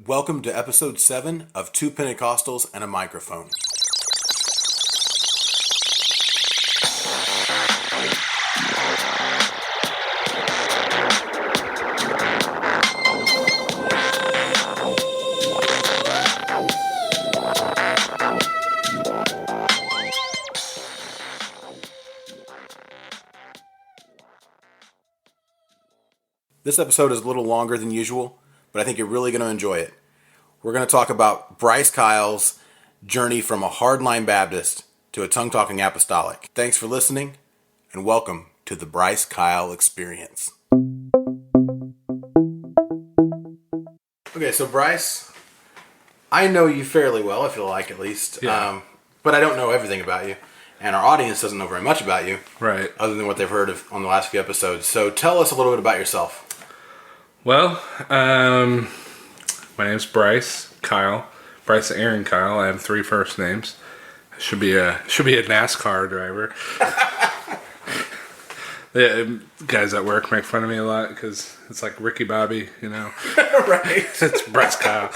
Welcome to episode 7 of Two Pentecostals and a Microphone. This episode is a little longer than usual, but I think you're really going to enjoy it. We're going to talk about Bryce Kyle's journey from a hardline Baptist to a tongue-talking apostolic. Thanks for listening, and welcome to the Bryce Kyle experience. Okay, so Bryce, I know you fairly well, I feel like at least, but I don't know everything about you, and our audience doesn't know very much about you, right? Other than what they've heard of on the last few episodes. So tell us a little bit about yourself. Well, my name's Bryce Kyle, Bryce Aaron Kyle. I have 3 first names. I should be a NASCAR driver. The guys at work make fun of me a lot because it's like Ricky Bobby, you know. Right. It's Bryce Kyle.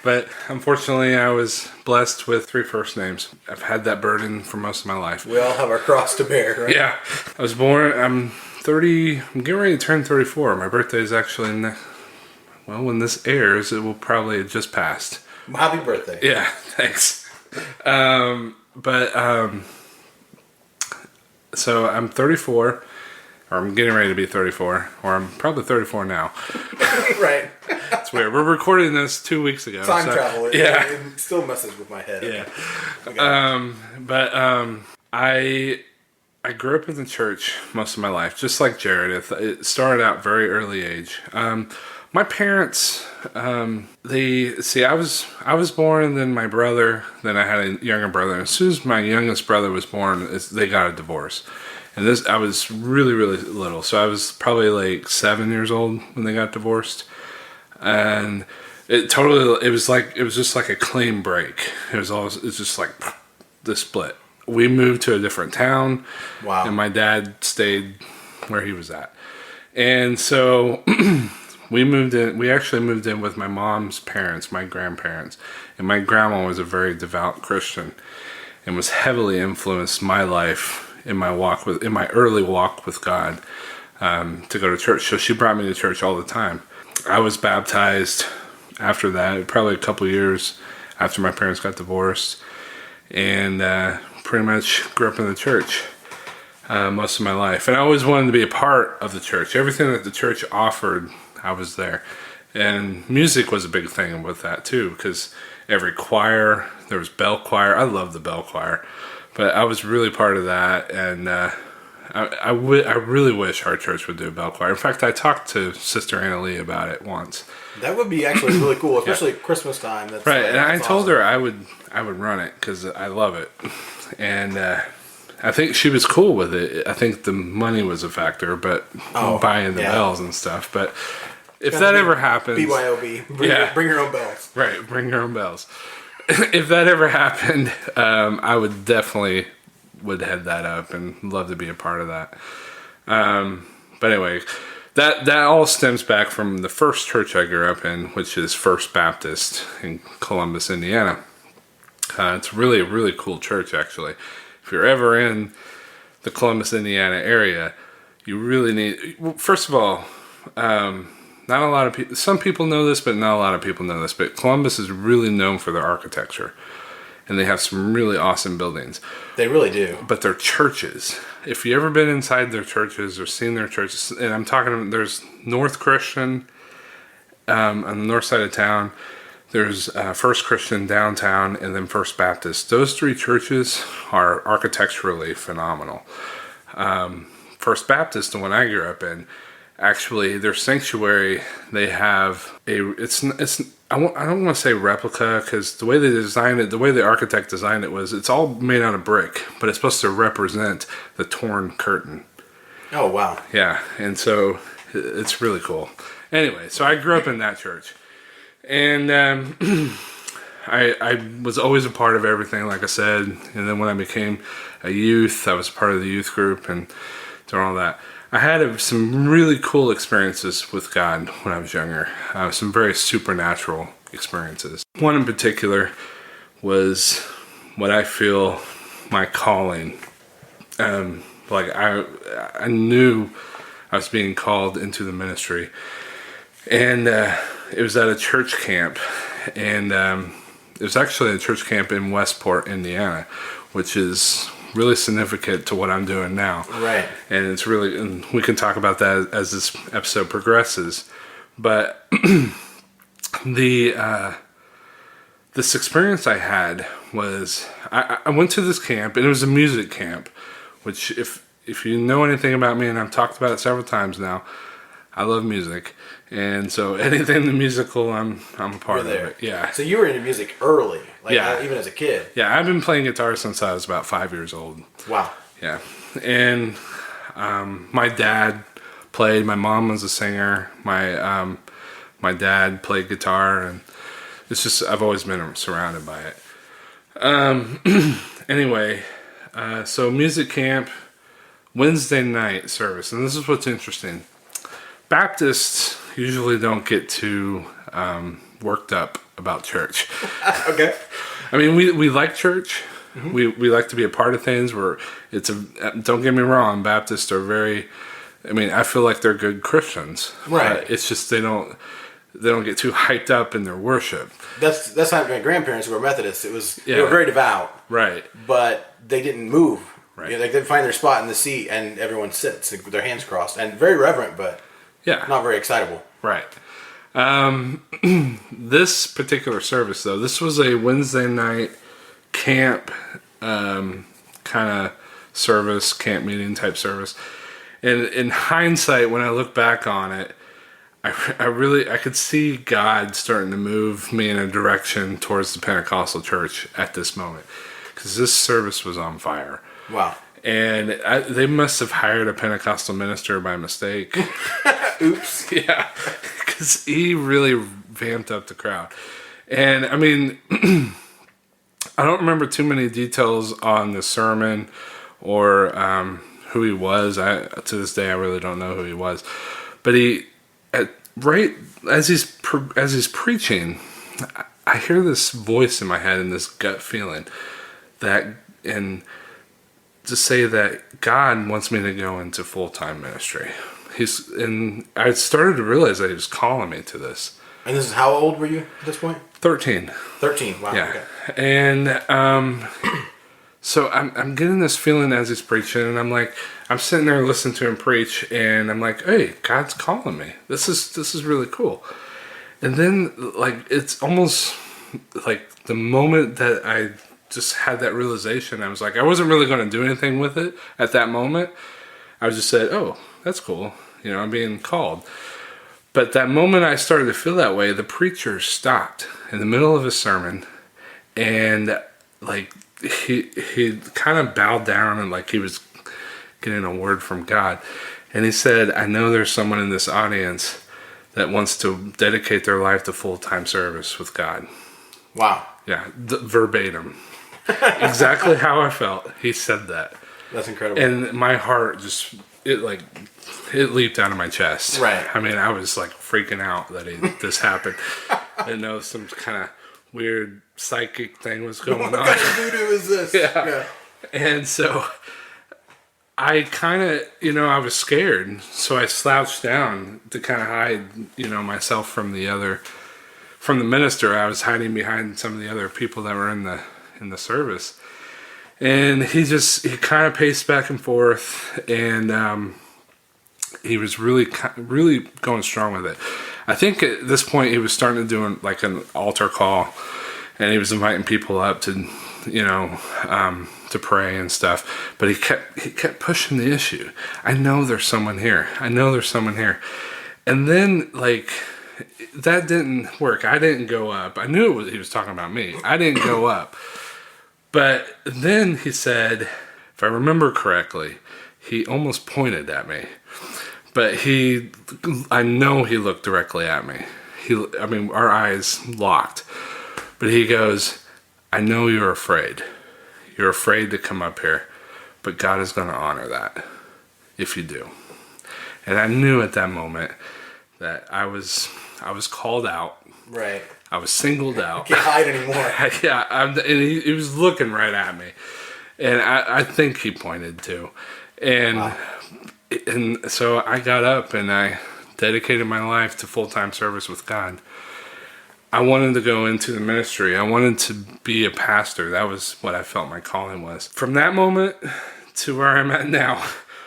But unfortunately, I was blessed with 3 first names. I've had that burden for most of my life. We all have our cross to bear, right? Yeah. I was born, I'm getting ready to turn 34. My birthday is actually, well, when this airs, it will probably have just passed. Happy birthday. Yeah, thanks. So I'm 34, or I'm getting ready to be 34, or I'm probably 34 now. Right. It's weird. We're recording this 2 weeks ago. Time travel. It still messes with my head. Yeah. Okay. I grew up in the church most of my life, just like Jaredith. It started out very early age. My parents, I was born, and then my brother, then I had a younger brother. And as soon as my youngest brother was born, they got a divorce. And I was really, really little. So I was probably like 7 years old when they got divorced. And it was just like a clean break. It was just like the split. We moved to a different town. Wow. And my dad stayed where he was at. And so we actually moved in with my mom's parents, my grandparents. And my grandma was a very devout Christian and was heavily influenced my life in my early walk with God, to go to church. So she brought me to church all the time. I was baptized after that, probably a couple years after my parents got divorced. And pretty much grew up in the church most of my life. And I always wanted to be a part of the church. Everything that the church offered, I was there. And music was a big thing with that too, because every choir, there was bell choir. I love the bell choir. But I was really part of that. And I really wish our church would do a bell choir. In fact, I talked to Sister Anna Lee about it once. That would be actually really cool, especially at Christmas time. That's right, and I told awesome. her I would run it because I love it, and I think she was cool with it. I think the money was a factor, but buying the bells and stuff. But if that ever happens, BYOB, bring your own bells. Right, bring your own bells. If that ever happened, I would definitely head that up and love to be a part of that. But anyway. That all stems back from the first church I grew up in, which is First Baptist in Columbus, Indiana. It's really a really cool church, actually. If you're ever in the Columbus, Indiana area, you really need... Well, first of all, not a lot of people... Some people know this, but not a lot of people know this. But Columbus is really known for their architecture. And they have some really awesome buildings. They really do. But their churches... If you ever been inside their churches or seen their churches, and I'm talking, there's North Christian on the north side of town, there's First Christian downtown, and then First Baptist. Those 3 churches are architecturally phenomenal. First Baptist, the one I grew up in, actually their sanctuary, they have I don't want to say replica, because the way they designed it, the way the architect designed it was, it's all made out of brick, but it's supposed to represent the torn curtain. Oh, wow. Yeah, and so it's really cool. Anyway, so I grew up in that church. And I was always a part of everything, like I said. And then when I became a youth, I was part of the youth group and doing all that. I had some really cool experiences with God when I was younger. Some very supernatural experiences. One in particular was what I feel my calling. I knew I was being called into the ministry, and it was at a church camp, and it was actually a church camp in Westport, Indiana, which is really significant to what I'm doing now. Right. And and we can talk about that as this episode progresses. But this experience I had was I went to this camp, and it was a music camp, which if you know anything about me, and I've talked about it several times now, I love music. And so anything musical, I'm a part of it. Yeah. So you were into music early, even as a kid. Yeah, I've been playing guitar since I was about 5 years old. Wow. Yeah. And my dad played. My mom was a singer. My dad played guitar, and it's just I've always been surrounded by it. Anyway, so music camp, Wednesday night service, and this is what's interesting. Baptists usually don't get too worked up about church. Okay. I mean, we like church. Mm-hmm. We like to be a part of things. Don't get me wrong, Baptists are very. I mean, I feel like they're good Christians. Right. It's just they don't get too hyped up in their worship. That's how my grandparents were Methodists. They were very devout. Right. But they didn't move. Right. You know, they'd find their spot in the seat, and everyone sits with their hands crossed, and very reverent, but not very excitable. Right. This particular service, though, this was a Wednesday night camp kind of service, camp meeting type service. And in hindsight, when I look back on it, I could see God starting to move me in a direction towards the Pentecostal church at this moment, because this service was on fire. Wow. And they must have hired a Pentecostal minister by mistake. Oops. Yeah, because he really vamped up the crowd. And I mean, I don't remember too many details on the sermon or who he was. To this day, I really don't know who he was. But right as he's preaching, I hear this voice in my head and this gut feeling and to say that God wants me to go into full-time ministry. And I started to realize that he was calling me to this. And this is how old were you at this point? 13. 13. Wow. Yeah. Okay. And so I'm getting this feeling as he's preaching, and I'm sitting there listening to him preach, and I'm like, hey, God's calling me. This is really cool. And then it's almost like the moment that I just had that realization, I was like, I wasn't really going to do anything with it at that moment. I just said, oh, that's cool. You know, I'm being called. But that moment I started to feel that way, the preacher stopped in the middle of his sermon, and he kind of bowed down and like he was getting a word from God. And he said, I know there's someone in this audience that wants to dedicate their life to full-time service with God. Wow. Yeah, verbatim. Exactly how I felt. He said that. That's incredible. And my heart just, it leaped out of my chest. Right. I mean, I was like freaking out that this happened. I didn't know some kind of weird psychic thing was going on. What kind of voodoo is this? Yeah. And so I kind of, I was scared. So I slouched down to kind of hide, myself from the minister. I was hiding behind some of the other people that were in the service. And he kind of paced back and forth, and he was really going strong with it. I think at this point he was starting to do like an altar call, and he was inviting people up to, to pray and stuff. But he kept pushing the issue. I know there's someone here. And then that didn't work. I didn't go up. I knew he was talking about me. I didn't go up. But then he said, if I remember correctly, he almost pointed at me. But I know he looked directly at me. Our eyes locked. But he goes, I know you're afraid. You're afraid to come up here. But God is going to honor that if you do. And I knew at that moment that I was called out. Right. I was singled out. Can't hide anymore. Yeah, and he was looking right at me. And I think he pointed too. And Wow. and so I got up and I dedicated my life to full-time service with God. I wanted to go into the ministry. I wanted to be a pastor. That was what I felt my calling was. From that moment to where I'm at now,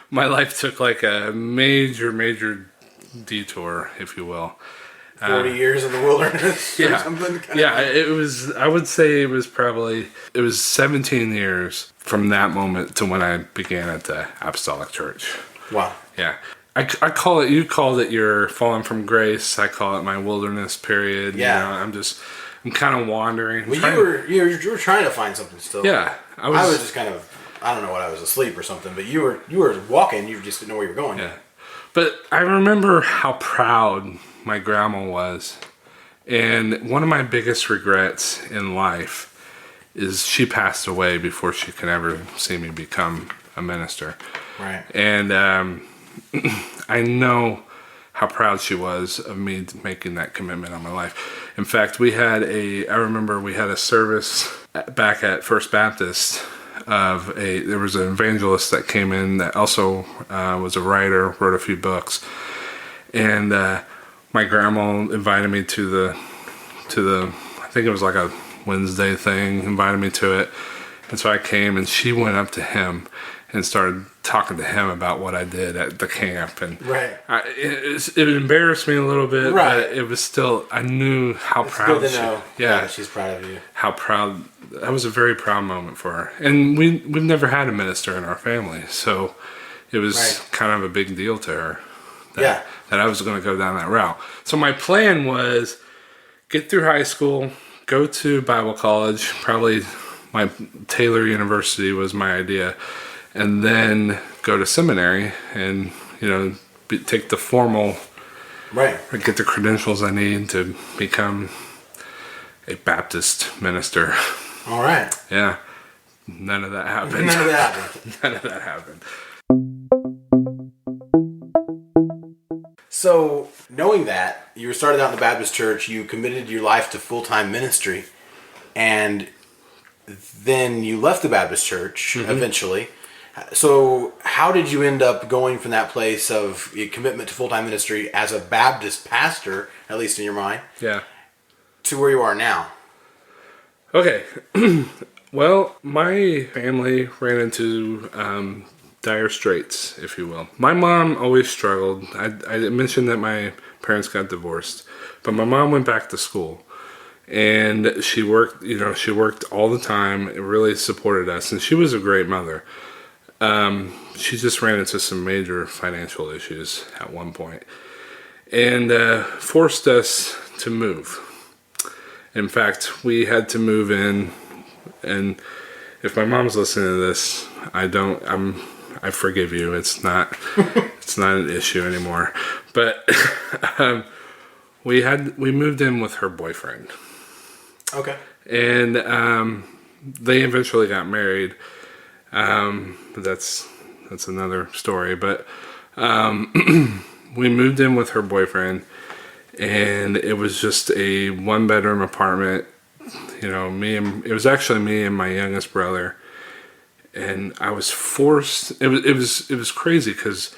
my life took like a major detour, if you will. 40 years in the wilderness or Yeah, something? yeah. It was. I would say it was 17 years from that moment to when I began at the Apostolic Church. Wow. Yeah. I call it, you called it your falling from grace. I call it my wilderness period. Yeah. You know, I'm kind of wandering. Well, you were trying to find something still. Yeah. I was just kind of, I don't know what, I was asleep or something, but you were walking, you just didn't know where you were going. Yeah. But I remember how proud my grandma was. And one of my biggest regrets in life is she passed away before she could ever see me become a minister. Right. And I know how proud she was of me making that commitment on my life. In fact, I remember we had a service back at First Baptist there was an evangelist that came in that also was a writer, wrote a few books. And my grandma invited me to the, I think it was like a Wednesday thing, invited me to it. And so I came and she went up to him and started talking to him about what I did at the camp. And right. It embarrassed me a little bit, right. but it was still, I knew how it's proud good to know. Yeah, she's proud of you. How proud, that was a very proud moment for her. And we've never had a minister in our family, so it was kind of a big deal to her that I was going to go down that route. So my plan was get through high school, go to Bible college, probably my Taylor University was my idea, and then go to seminary and, take the formal, get the credentials I need to become a Baptist minister. All right. Yeah. None of that happened. None of that happened. None of that happened. So, knowing that, you were started out in the Baptist church, you committed your life to full-time ministry, and then you left the Baptist church eventually. So, how did you end up going from that place of commitment to full-time ministry as a Baptist pastor, at least in your mind, to where you are now? Okay. Well, my family ran into dire straits, if you will. My mom always struggled. I mentioned that my parents got divorced, but my mom went back to school. And she worked, she worked all the time. It really supported us. And she was a great mother. She just ran into some major financial issues at one point and forced us to move. In fact, we had to move in, and if my mom's listening to this, I forgive you. It's not an issue anymore. But we moved in with her boyfriend. Okay. And they eventually got married. But that's another story. But we moved in with her boyfriend, and it was just a 1-bedroom apartment. It was actually me and my youngest brother, and I was forced. It was crazy because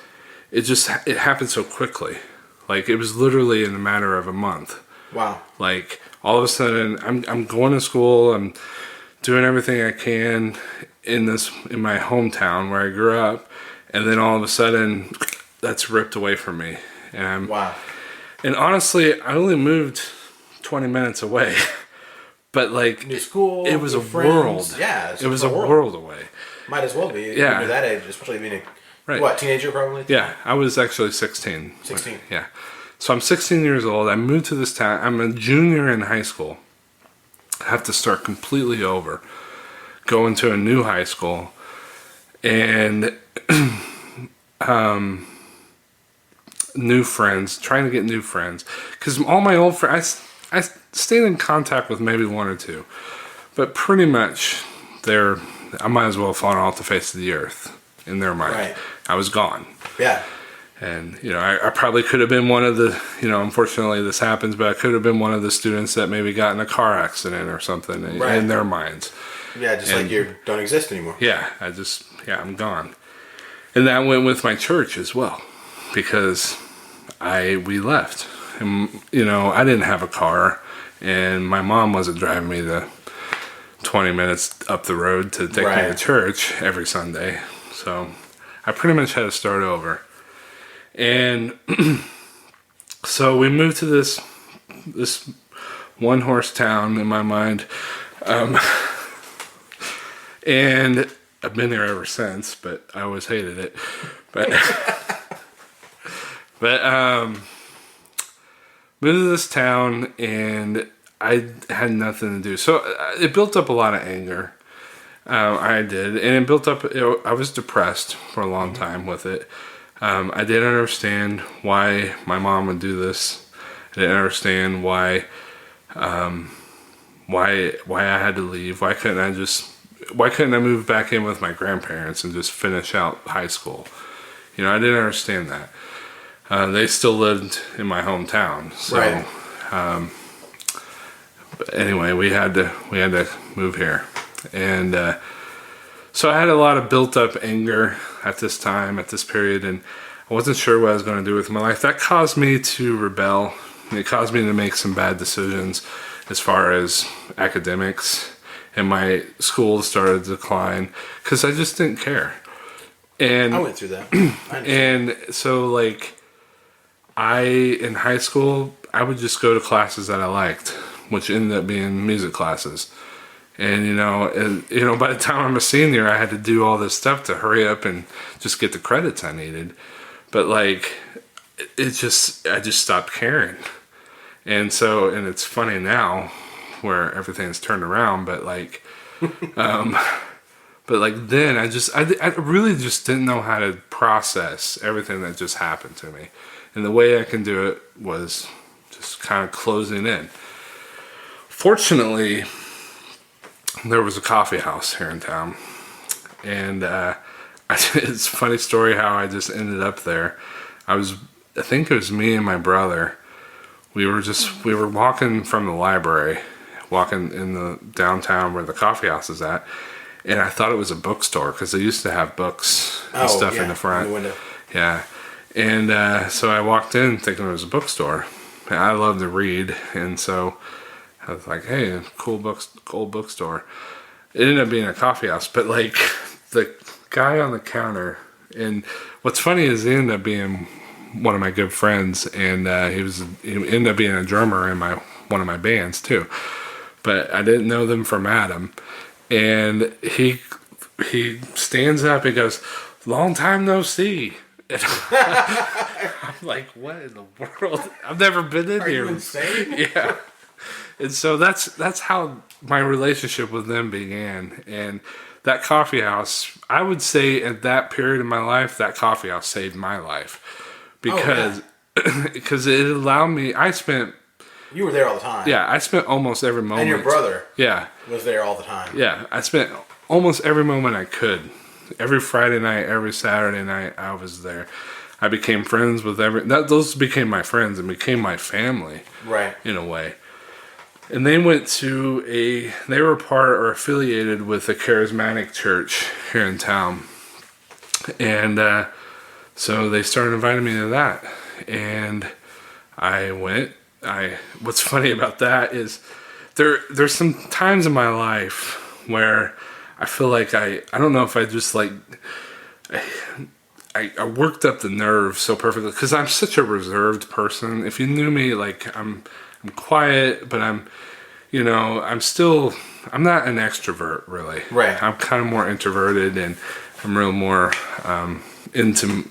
it happened so quickly. Like, it was literally in a matter of a month. Wow. Like, all of a sudden, I'm going to school. I'm doing everything I can in my hometown where I grew up, and then all of a sudden, that's ripped away from me. And wow. And honestly, I only moved 20 minutes away, but like, new school, it was a friends. world. Yeah, it was a world away. Might as well be. Yeah. When you're that age, especially being right. What, teenager probably? Yeah, I was actually 16. 16. Yeah. So I'm 16 years old. I moved to this town. I'm a junior in high school. I have to start completely over, go into a new high school, and new friends, trying to get new friends. Because all my old friends, I stayed in contact with maybe one or two, but pretty much I might as well have fallen off the face of the earth in their mind. Right. I was gone. Yeah. And, I probably could have been one of the, unfortunately this happens, but I could have been one of the students that maybe got in a car accident or something in their minds. Yeah, just like you don't exist anymore. Yeah, I'm gone. And that went with my church as well, because we left. And, I didn't have a car, and my mom wasn't driving me the 20 minutes up the road to take me to church every Sunday. So I pretty much had to start over. And so we moved to this one horse town in my mind. And I've been there ever since, but I always hated it. But moved to this town, and I had nothing to do. So it built up a lot of anger. I did, and it built up. I was depressed for a long time with it. I didn't understand why my mom would do this. I didn't understand why I had to leave. Why couldn't I move back in with my grandparents and just finish out high school? I didn't understand that. They still lived in my hometown, so but anyway, we had to move here, and so I had a lot of built up anger at this period, and I wasn't sure what I was going to do with my life. That caused me to rebel. It caused me to make some bad decisions as far as academics, and my school started to decline because I just didn't care. And I went through that. And so, in high school, I would just go to classes that I liked, which ended up being music classes. And, by the time I'm a senior, I had to do all this stuff to hurry up and just get the credits I needed. But, I just stopped caring. And so, and it's funny now where everything's turned around, but, then I really just didn't know how to process everything that just happened to me. And the way I can do it was just kind of closing in. Fortunately, there was a coffee house here in town, and it's a funny story how I just ended up there. I think it was me and my brother. We were walking from the library, walking in the downtown where the coffee house is at, and I thought it was a bookstore because they used to have books and stuff in the front. In the window. Yeah, and so I walked in thinking it was a bookstore. And I love to read, and so I was like, hey, cool bookstore. It ended up being a coffee house, but the guy on the counter, and what's funny is he ended up being one of my good friends, and he ended up being a drummer in one of my bands too. But I didn't know them from Adam, and he stands up and goes, "Long time no see." And I'm like, what in the world? I've never been in here. Are you insane? Yeah. And so that's how my relationship with them began. And that coffee house, I would say at that period of my life, that coffee house saved my life. Because it allowed me, you were there all the time. Yeah, I spent almost every moment. And your brother yeah, was there all the time. Yeah, I spent almost every moment I could. Every Friday night, every Saturday night, I was there. I became friends with those became my friends and became my family. Right. In a way. And they went to they were part or affiliated with a charismatic church here in town. And so they started inviting me to that. And I went. What's funny about that is there's some times in my life where I feel like I don't know if I just I worked up the nerve so perfectly because I'm such a reserved person. If you knew me, I'm quiet, but I'm not an extrovert really. Right. I'm kind of more introverted, and I'm real more into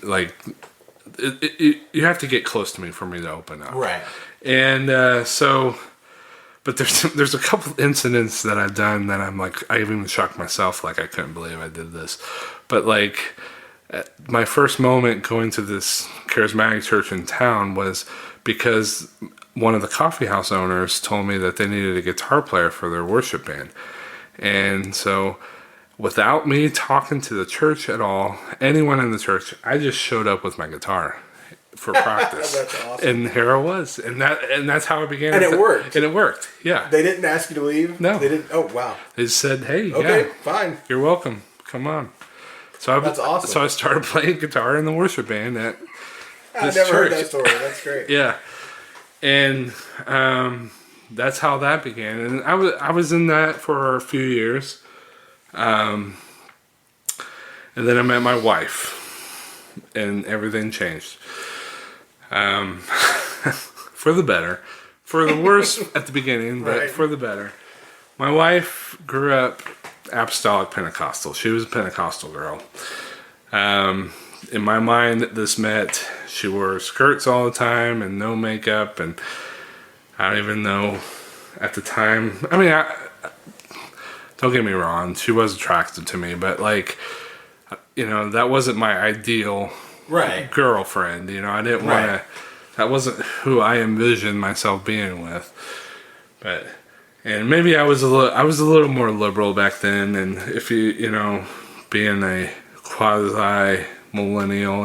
you have to get close to me for me to open up. Right. And but there's a couple incidents that I've done that I'm I even shocked myself. I couldn't believe I did this. But my first moment going to this charismatic church in town was because one of the coffee house owners told me that they needed a guitar player for their worship band. And so without me talking to the church at all, anyone in the church, I just showed up with my guitar. for practice. That's awesome. And here I was, and that's how it began. And it worked. And it worked. Yeah. They didn't ask you to leave? No. They didn't? Oh, wow. They just said, "Hey, Okay, yeah, fine. you're welcome. Come on." So That's awesome. So I started playing guitar in the worship band at I this never heard church. that story. That's great. Yeah, and that's how that began. And I was in that for a few years, and then I met my wife, and everything changed. For the better, for the worse at the beginning, but Right. for the better. My wife grew up Apostolic Pentecostal. She was a Pentecostal girl. In my mind, this meant she wore skirts all the time and no makeup, and I don't even know at the time. I mean, don't get me wrong, she was attracted to me, but like, that wasn't my ideal Right. girlfriend. I didn't want to. That wasn't who I envisioned myself being with. And maybe I was a little more liberal back then. And if being a quasi millennial,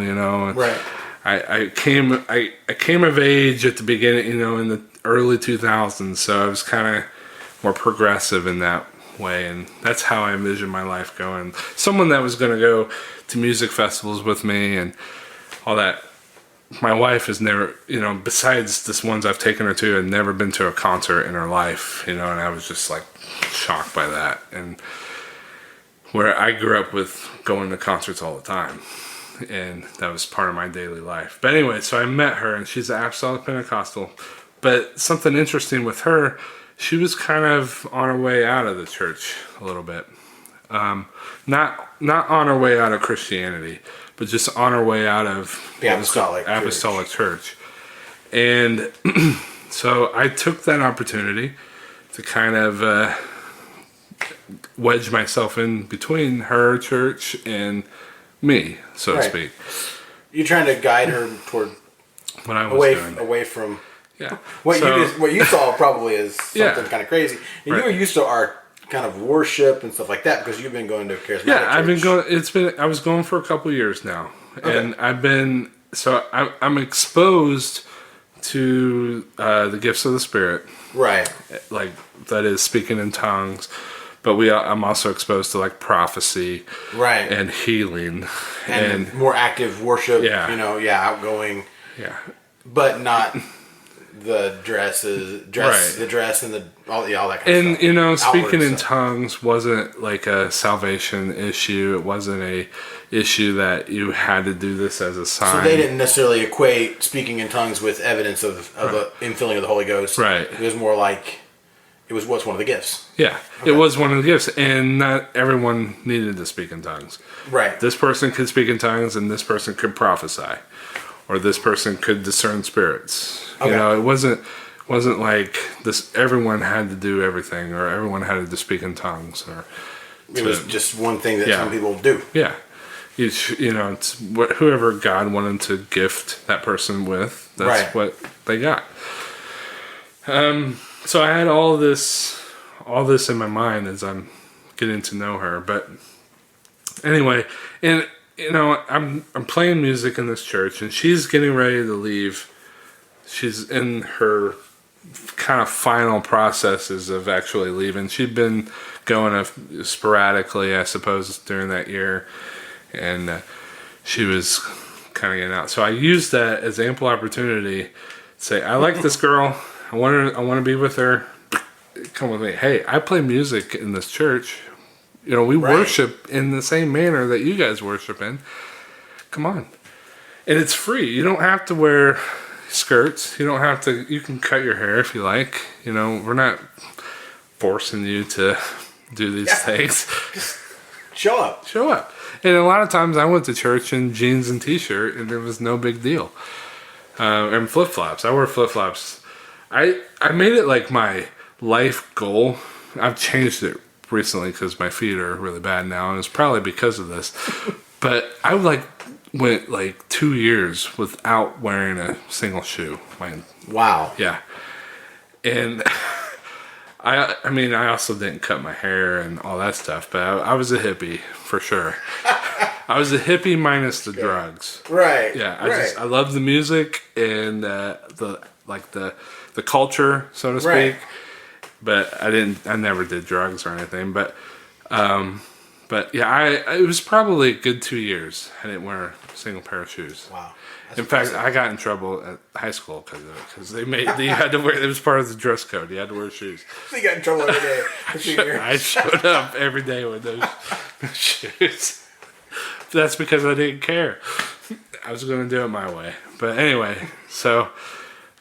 Right. I came of age at the beginning, in the early 2000s. So I was kind of more progressive in that way, and that's how I envisioned my life going. Someone that was going to go to music festivals with me and all that. My wife has never, besides this ones I've taken her to, had never been to a concert in her life, and I was just like shocked by that. And where I grew up with going to concerts all the time, and that was part of my daily life. But anyway, so I met her, and she's an Apostolic Pentecostal. But something interesting with her, she was kind of on her way out of the church a little bit. Not on her way out of Christianity, but just on her way out of the Apostolic Church. And so I took that opportunity to kind of wedge myself in between her church and me, so to speak. You're trying to guide her toward What I was doing. away from Yeah. what you saw probably is something Yeah. kind of crazy. And you were used to our kind of worship and stuff like that because you've been going to charismatic Yeah, I've been church. going. I was going for a couple years now, and I'm exposed to the gifts of the Spirit, Right. like that is speaking in tongues. But I'm also exposed to like prophecy, Right. and healing, And more active worship. Yeah. Outgoing. yeah, But not the dress Right. the dress and all that kind of stuff. and speaking in stuff. tongues wasn't like a salvation issue. It wasn't a issue that you had to do this as a sign. So they didn't necessarily equate speaking in tongues with evidence of the infilling of the Holy Ghost. Right. It was more like it was one of the gifts. Yeah, it was one of the gifts, and not everyone needed to speak in tongues. Right. This person could speak in tongues, and this person could prophesy, or this person could discern spirits. Okay. It wasn't like this. Everyone had to do everything, or everyone had to speak in tongues, or It was just one thing that Yeah. some people do. yeah. It's whoever God wanted to gift that person with. That's Right. what they got. So I had all this in my mind as I'm getting to know her. But anyway, and I'm playing music in this church, and she's getting ready to leave. She's in her kind of final processes of actually leaving. She'd been going sporadically, I suppose, during that year, and she was kind of getting out. So I used that as ample opportunity to say, I like this girl. I want to be with her. Come with me. Hey, I play music in this church. We Right. worship in the same manner that you guys worship in. Come on. And it's free. You don't have to wear skirts. You don't have to. You can cut your hair if you like. We're not forcing you to do these things. Show up. Show up. And a lot of times I went to church in jeans and t-shirt, and it was no big deal. And flip-flops. I wear flip-flops. I made it like my life goal. I've changed it recently because my feet are really bad now, and it's probably because of this. But I went like 2 years without wearing a single shoe. Wow. Yeah. And I also didn't cut my hair and all that stuff, but I was a hippie for sure. I was a hippie minus the drugs. Right. Yeah, right. I love the music and the culture, so to speak. Right. But I never did drugs or anything. But yeah, it was probably a good 2 years. I didn't wear a single pair of shoes. Wow. In fact, I got in trouble at high school because you had to wear. It was part of the dress code. You had to wear shoes. So you got in trouble every day for 2 years. I showed up every day with those shoes. That's because I didn't care. I was going to do it my way. But anyway, so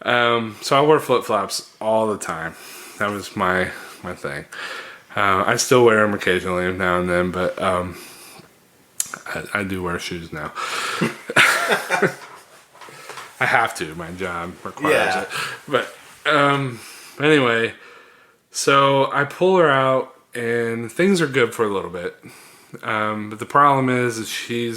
I wore flip flops all the time. That was my thing. I still wear them occasionally now and then, but I do wear shoes now. I have to. My job requires it. But anyway, so I pull her out, and things are good for a little bit. But the problem is she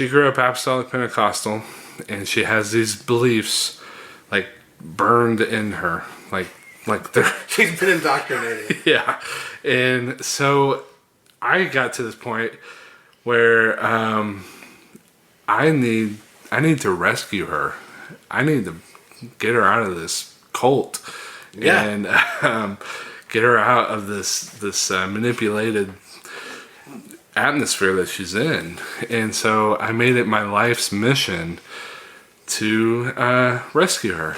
grew up Apostolic Pentecostal, and she has these beliefs like burned in her, like they're. She's been indoctrinated. Yeah, and so I got to this point where I need to rescue her. I need to get her out of this cult, and get her out of this manipulated atmosphere that she's in. And so I made it my life's mission to rescue her,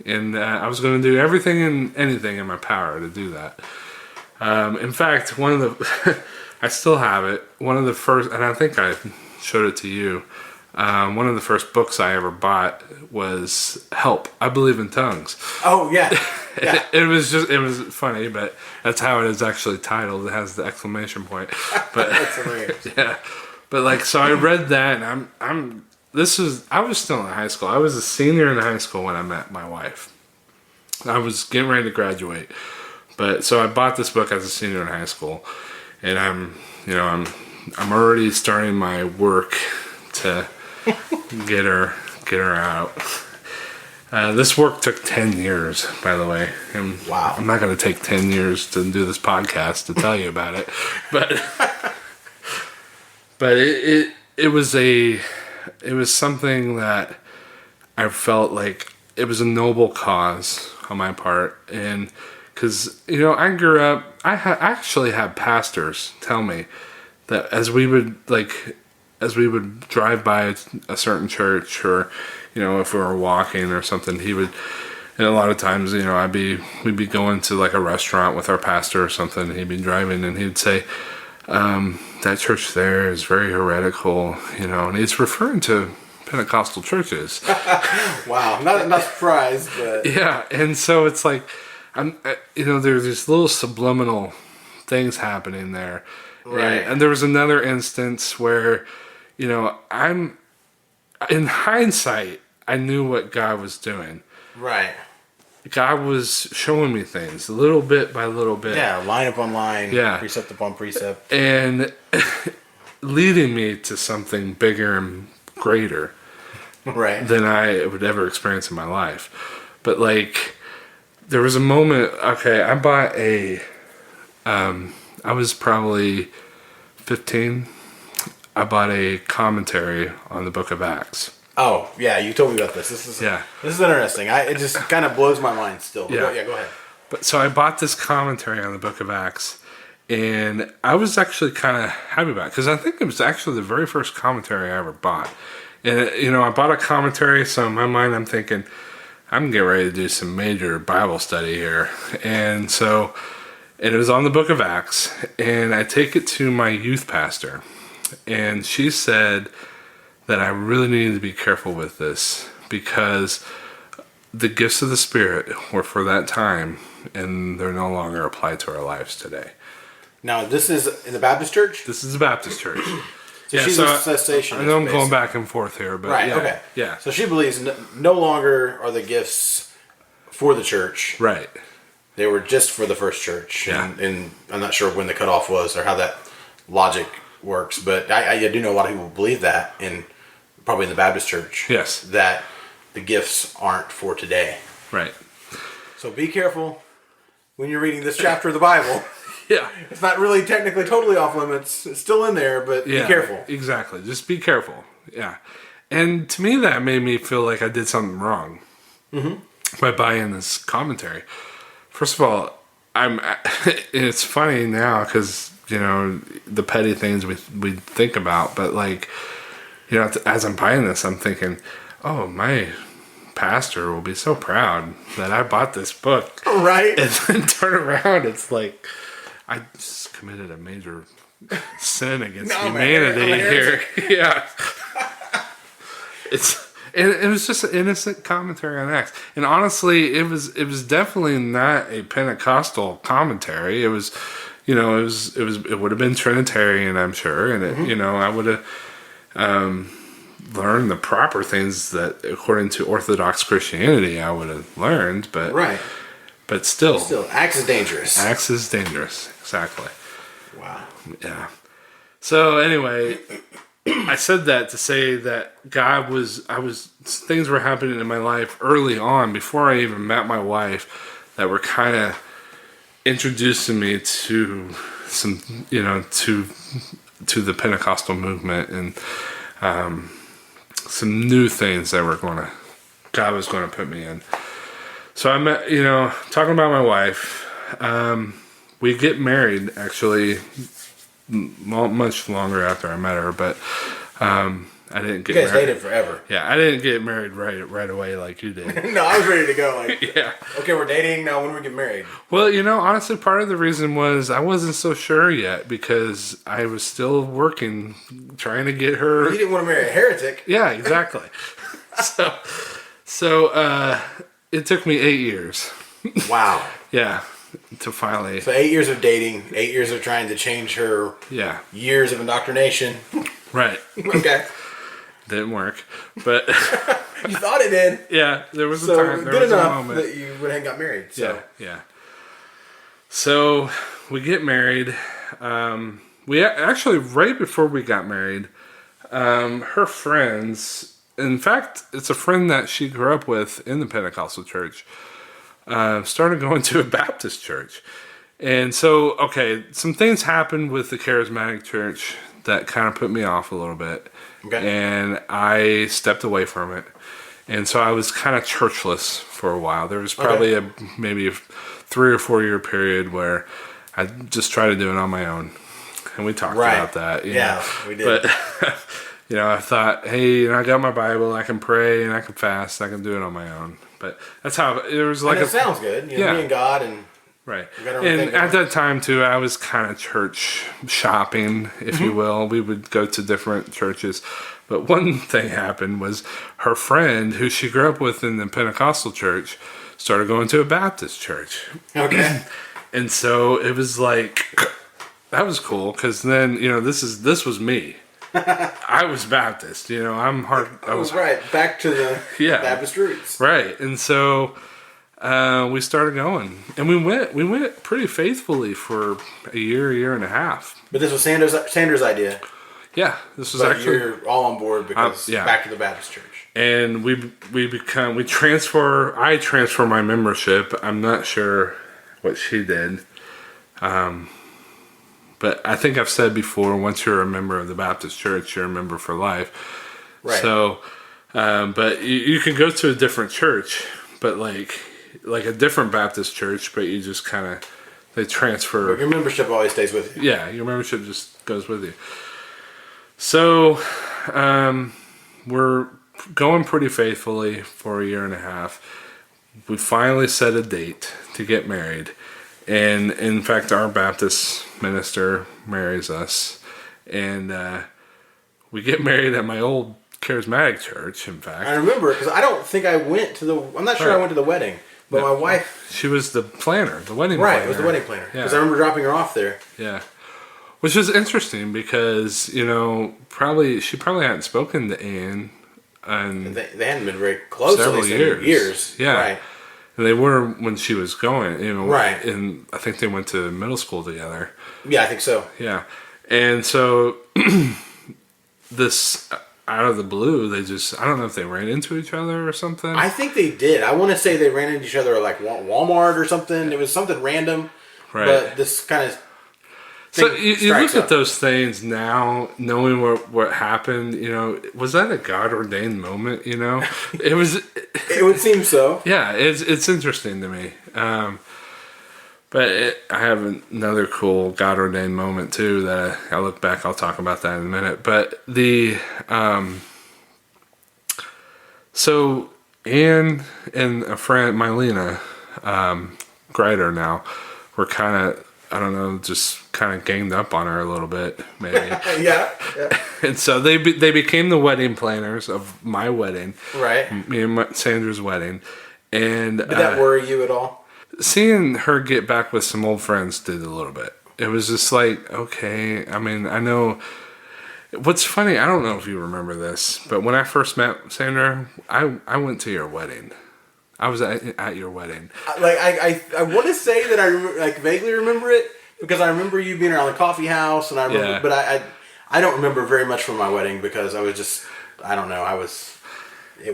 and I was going to do everything and anything in my power to do that. In fact, one of the I still have it. One of the first, and I think I showed it to you. One of the first books I ever bought was "Help, I Believe in Tongues." Oh yeah, yeah. It was funny, but that's how it is actually titled. It has the exclamation point. But That's hilarious. Yeah, but so I read that, and I was still in high school. I was a senior in high school when I met my wife. I was getting ready to graduate, but so I bought this book as a senior in high school, and I'm already starting my work to get her out. This work took 10 years, by the way. And wow. I'm not going to take 10 years to do this podcast to tell you about it, but it was something that I felt like it was a noble cause on my part. And because I grew up, I actually had pastors tell me that as we would drive by a certain church, or if we were walking or something, he would, and a lot of times we'd be going to like a restaurant with our pastor or something, and he'd be driving and he'd say, that church there is very heretical, and he's referring to Pentecostal churches. Wow, not surprised, but yeah. And so it's like there's these little subliminal things happening there. Right. And there was another instance where I'm in hindsight, I knew what God was doing. Right. God was showing me things little bit by little bit. Yeah, line upon line, Yeah. precept upon precept. And leading me to something bigger and greater Right. than I would ever experience in my life. But there was a moment, I bought I was probably 15. I bought a commentary on the Book of Acts. Oh, yeah, you told me about this. This is interesting. It just kind of blows my mind still. Yeah. Go ahead. But so I bought this commentary on the Book of Acts, and I was actually kind of happy about it because I think it was actually the very first commentary I ever bought. And I bought a commentary, so in my mind I'm thinking, I'm getting ready to do some major Bible study here. And so it was on the Book of Acts, and I take it to my youth pastor, and she said that I really needed to be careful with this because the gifts of the Spirit were for that time, and they're no longer applied to our lives today. Now, this is in the Baptist church? This is a Baptist church. So she's a cessationist. I know I'm going back and forth here, but right, yeah, okay. Yeah. So she believes no longer are the gifts for the church. Right. They were just for the first church. Yeah. And I'm not sure when the cutoff was or how that logic works, but I do know a lot of people believe that, probably in the Baptist church. Yes. That the gifts aren't for today. Right. So be careful when you're reading this chapter of the Bible. Yeah. It's not really technically totally off limits. It's still in there, but be careful. Exactly. Just be careful. Yeah. And to me, that made me feel like I did something wrong by buying this commentary. First of all, it's funny now because, the petty things we think about, but like, as I'm buying this, I'm thinking, oh, my pastor will be so proud that I bought this book. Right. And then turn around, it's like, I just committed a major sin against humanity here. Yeah. It was just an innocent commentary on Acts. And honestly, it was definitely not a Pentecostal commentary. It was, it would have been Trinitarian, I'm sure. And I would have learned the proper things that, according to Orthodox Christianity, I would have learned. But right. But still, Acts is dangerous. Acts is dangerous. Exactly. Wow. Yeah. So anyway, I said that to say that things were happening in my life early on before I even met my wife that were kind of introducing me to some, to the Pentecostal movement and some new things that God was going to put me in. So I met, talking about my wife, we get married actually much longer after I met her, but I didn't get married. You guys dated forever. Yeah, I didn't get married right away like you did. No, I was ready to go. Yeah. Okay, we're dating now. When do we get married? Well, honestly, part of the reason was I wasn't so sure yet because I was still working, trying to get her. You didn't want to marry a heretic. Yeah, exactly. So it took me 8 years. Wow. Yeah. To finally. So 8 years of dating, 8 years of trying to change her. Yeah. Years of indoctrination. Right. Okay. Didn't work, but you thought it did. Yeah, there was a time. There good was enough a moment that you went and got married. So. Yeah. So we get married. We actually right before we got married, her friends. In fact, it's a friend that she grew up with in the Pentecostal church. Started going to a Baptist church. And so, some things happened with the charismatic church that kind of put me off a little bit. Okay. And I stepped away from it. And so I was kind of churchless for a while. There was probably maybe a 3 or 4 year period where I just tried to do it on my own. And we talked about that. Yeah, we did. But, I thought, hey, I got my Bible. I can pray and I can fast. I can do it on my own. But that's how it was like. And it sounds good. Me and God and. Right. And at that time, too, I was kind of church shopping, if you will. We would go to different churches. But one thing happened was her friend, who she grew up with in the Pentecostal church, started going to a Baptist church. Okay. And so it was like, that was cool, because then, this was me. I was Baptist, I'm hard. I was right. Back to the Baptist roots. Right. And so we started going, and we went pretty faithfully for a year and a half. But this was Sanders' idea. Yeah, this was actually. You're all on board because back to the Baptist church. And I transfer my membership. I'm not sure what she did. But I think I've said before, once you're a member of the Baptist church, you're a member for life. Right. So, but you can go to a different church, but like a different Baptist church, but you just kind of, they transfer. But your membership always stays with you. Yeah, your membership just goes with you. So, we're going pretty faithfully for a year and a half. We finally set a date to get married. And in fact, our Baptist minister marries us. And we get married at my old charismatic church, in fact. I remember, because I don't think I went to I'm not sure I went to the wedding. But my wife... She was the planner, the wedding planner. Right, was the wedding planner. Because I remember dropping her off there. Yeah. Which is interesting because, she probably hadn't spoken to Anne. And they hadn't been very close several years. Yeah. Right. And they were when she was going, Right. And I think they went to middle school together. Yeah, I think so. Yeah. And so this, out of the blue, I don't know if they ran into each other or something. I think they did. I want to say they ran into each other at like Walmart or something. It was something random. Right. But this kind of So you look at those things now, knowing what happened. Was that a God ordained moment? It was. It would seem so. Yeah, it's interesting to me. But I have another cool God ordained moment too that I look back. I'll talk about that in a minute. But so Anne and a friend, Mylena, Greider now, were kind of, I don't know, just kind of ganged up on her a little bit, maybe. Yeah. And so they became the wedding planners of my wedding. Right. Me and Sandra's wedding. And did that worry you at all? Seeing her get back with some old friends did a little bit. It was just like, okay, I mean, I know. What's funny, I don't know if you remember this, but when I first met Sandra, I went to your wedding. I was at your wedding. I want to say that I vaguely remember it because I remember you being around the coffee house, and I remember, but I don't remember very much from my wedding because I was just, I don't know, it was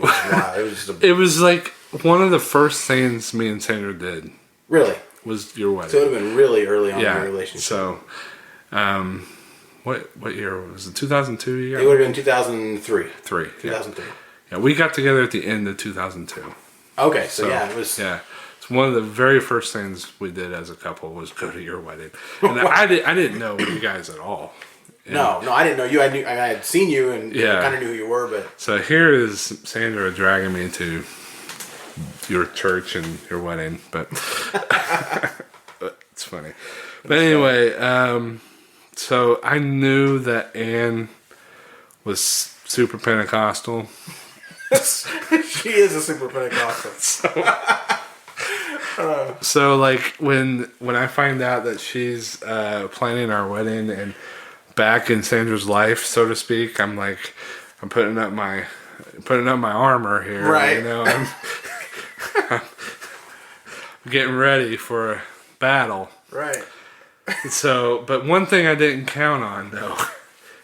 wild. It was just it was like one of the first things me and Sandra did. Really? Was your wedding. So it would have been really early on in the relationship. So, what year was it? 2002 you got? It would have been 2003. 2003. Yeah, we got together at the end of 2002. Okay, so it was... Yeah. It's one of the very first things we did as a couple was go to your wedding. And I didn't know you guys at all. And no, I didn't know you. I had seen you and kind of knew who you were, but... So here is Sandra dragging me to your church and your wedding, but it's funny. But anyway, so I knew that Anne was super Pentecostal. She is a super Pentecostal. So like when I find out that she's planning our wedding and back in Sandra's life, so to speak, I'm putting up my armor here. Right. I'm getting ready for a battle. Right. So, but one thing I didn't count on though,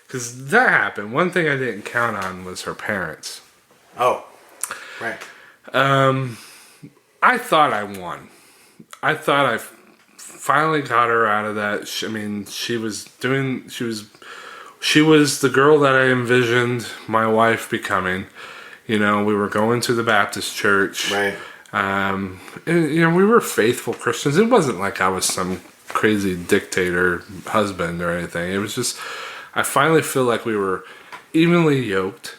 because that happened. One thing I didn't count on was her parents. Oh, right. I thought I won. I thought I finally got her out of that. She was the girl that I envisioned my wife becoming. We were going to the Baptist church. Right. And, we were faithful Christians. It wasn't like I was some crazy dictator husband or anything. It was just, I finally feel like we were evenly yoked.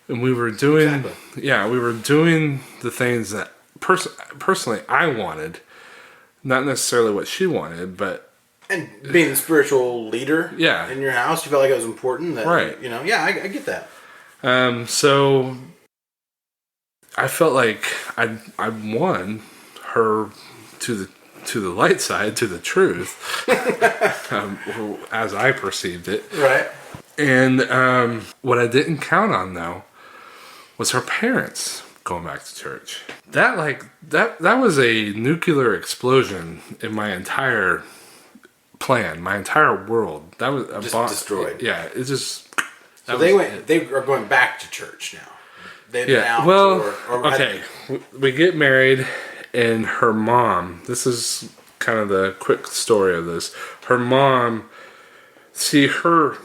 And we were doing, we were doing the things that personally I wanted, not necessarily what she wanted, but and being the spiritual leader, in your house, you felt like it was important. That, right? I get that. So I felt like I won her to the light side, to the truth, as I perceived it, right? And what I didn't count on though was her parents going back to church. That was a nuclear explosion in my entire plan, my entire world. That was just destroyed. Yeah, it just. So they are going back to church now. Okay. We get married, and her mom. This is kind of the quick story of this. Her mom. See, her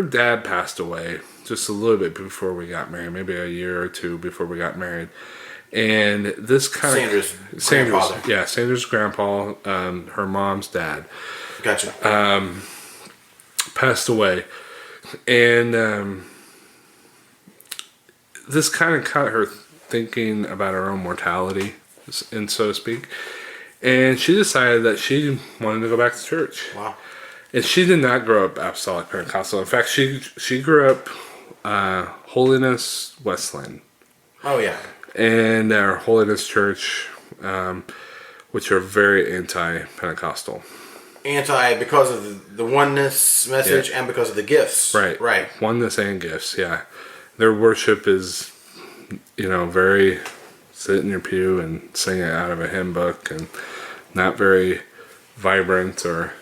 dad passed away just a little bit before we got married, maybe a year or two before we got married. And this kind of Sandra's Sandra's grandpa, her mom's dad. Gotcha. Passed away. And this kind of got her thinking about her own mortality, and so to speak. And she decided that she wanted to go back to church. Wow. And she did not grow up Apostolic Pentecostal. In fact, she grew up Holiness Westland. Oh, yeah. And our Holiness Church, which are very anti-Pentecostal. Because of the oneness message and because of the gifts. Right. Oneness and gifts, yeah. Their worship is, very sit in your pew and sing it out of a hymn book and not very vibrant or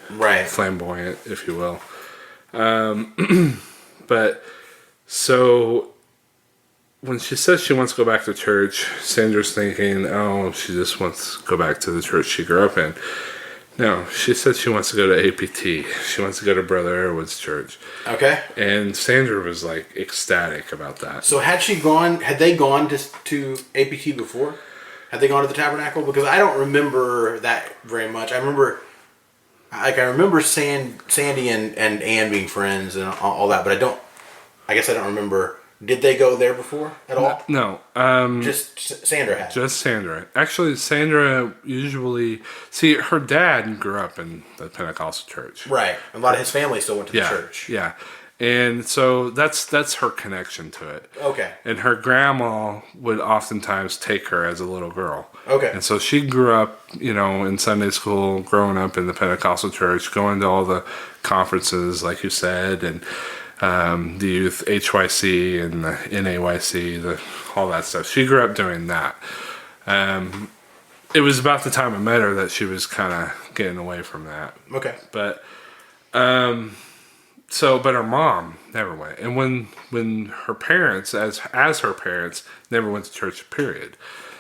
flamboyant, if you will. But so when she says she wants to go back to church, Sandra's thinking, oh, she just wants to go back to the church she grew up in. No, she said she wants to go to APT. She wants to go to Brother Airwood's church. Okay. And Sandra was like ecstatic about that. So had they gone to APT before? Had they gone to the Tabernacle? Because I don't remember that very much. I remember Sandy and Ann being friends and all that, but I guess I don't remember. Did they go there before at all? No. Just Sandra had. Just Sandra. Actually, Sandra usually... See, her dad grew up in the Pentecostal church. Right. A lot of his family still went to the church. Yeah. And so that's her connection to it. Okay. And her grandma would oftentimes take her as a little girl. Okay. And so she grew up, in Sunday school, growing up in the Pentecostal church, going to all the conferences, like you said, and the youth HYC and the NAYC, all that stuff. She grew up doing that. It was about the time I met her that she was kind of getting away from that. Okay. But but her mom never went, and when her parents, as her parents, never went to church. Period.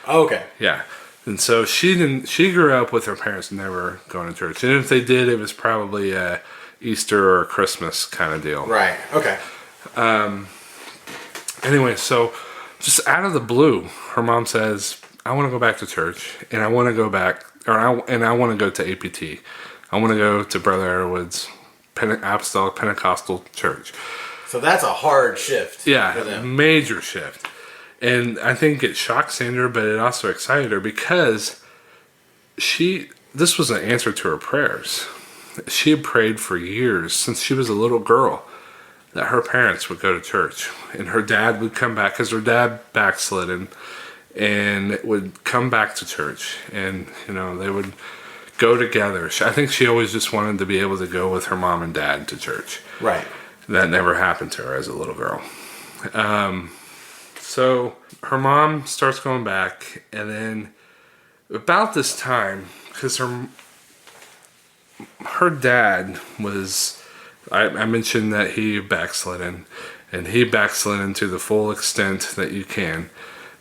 Okay. Yeah. And so she didn't. She grew up with her parents never going to church, and if they did, it was probably a Easter or Christmas kind of deal. Right. Okay. Anyway, so just out of the blue, her mom says, "I want to go back to church, and I want to go back, I want to go to APT. I want to go to Brother Airwood's Apostolic Pentecostal Church." So that's a hard shift. Yeah, for them. major shift. And I think it shocked Sandra, but it also excited her because this was an answer to her prayers. She had prayed for years, since she was a little girl, that her parents would go to church. And her dad would come back, because her dad backslid, and would come back to church. And, they would go together. I think she always just wanted to be able to go with her mom and dad to church. Right. That never happened to her as a little girl. So her mom starts going back, and then about this time, because her dad was, I mentioned that he backslid, and he backslid into the full extent that you can.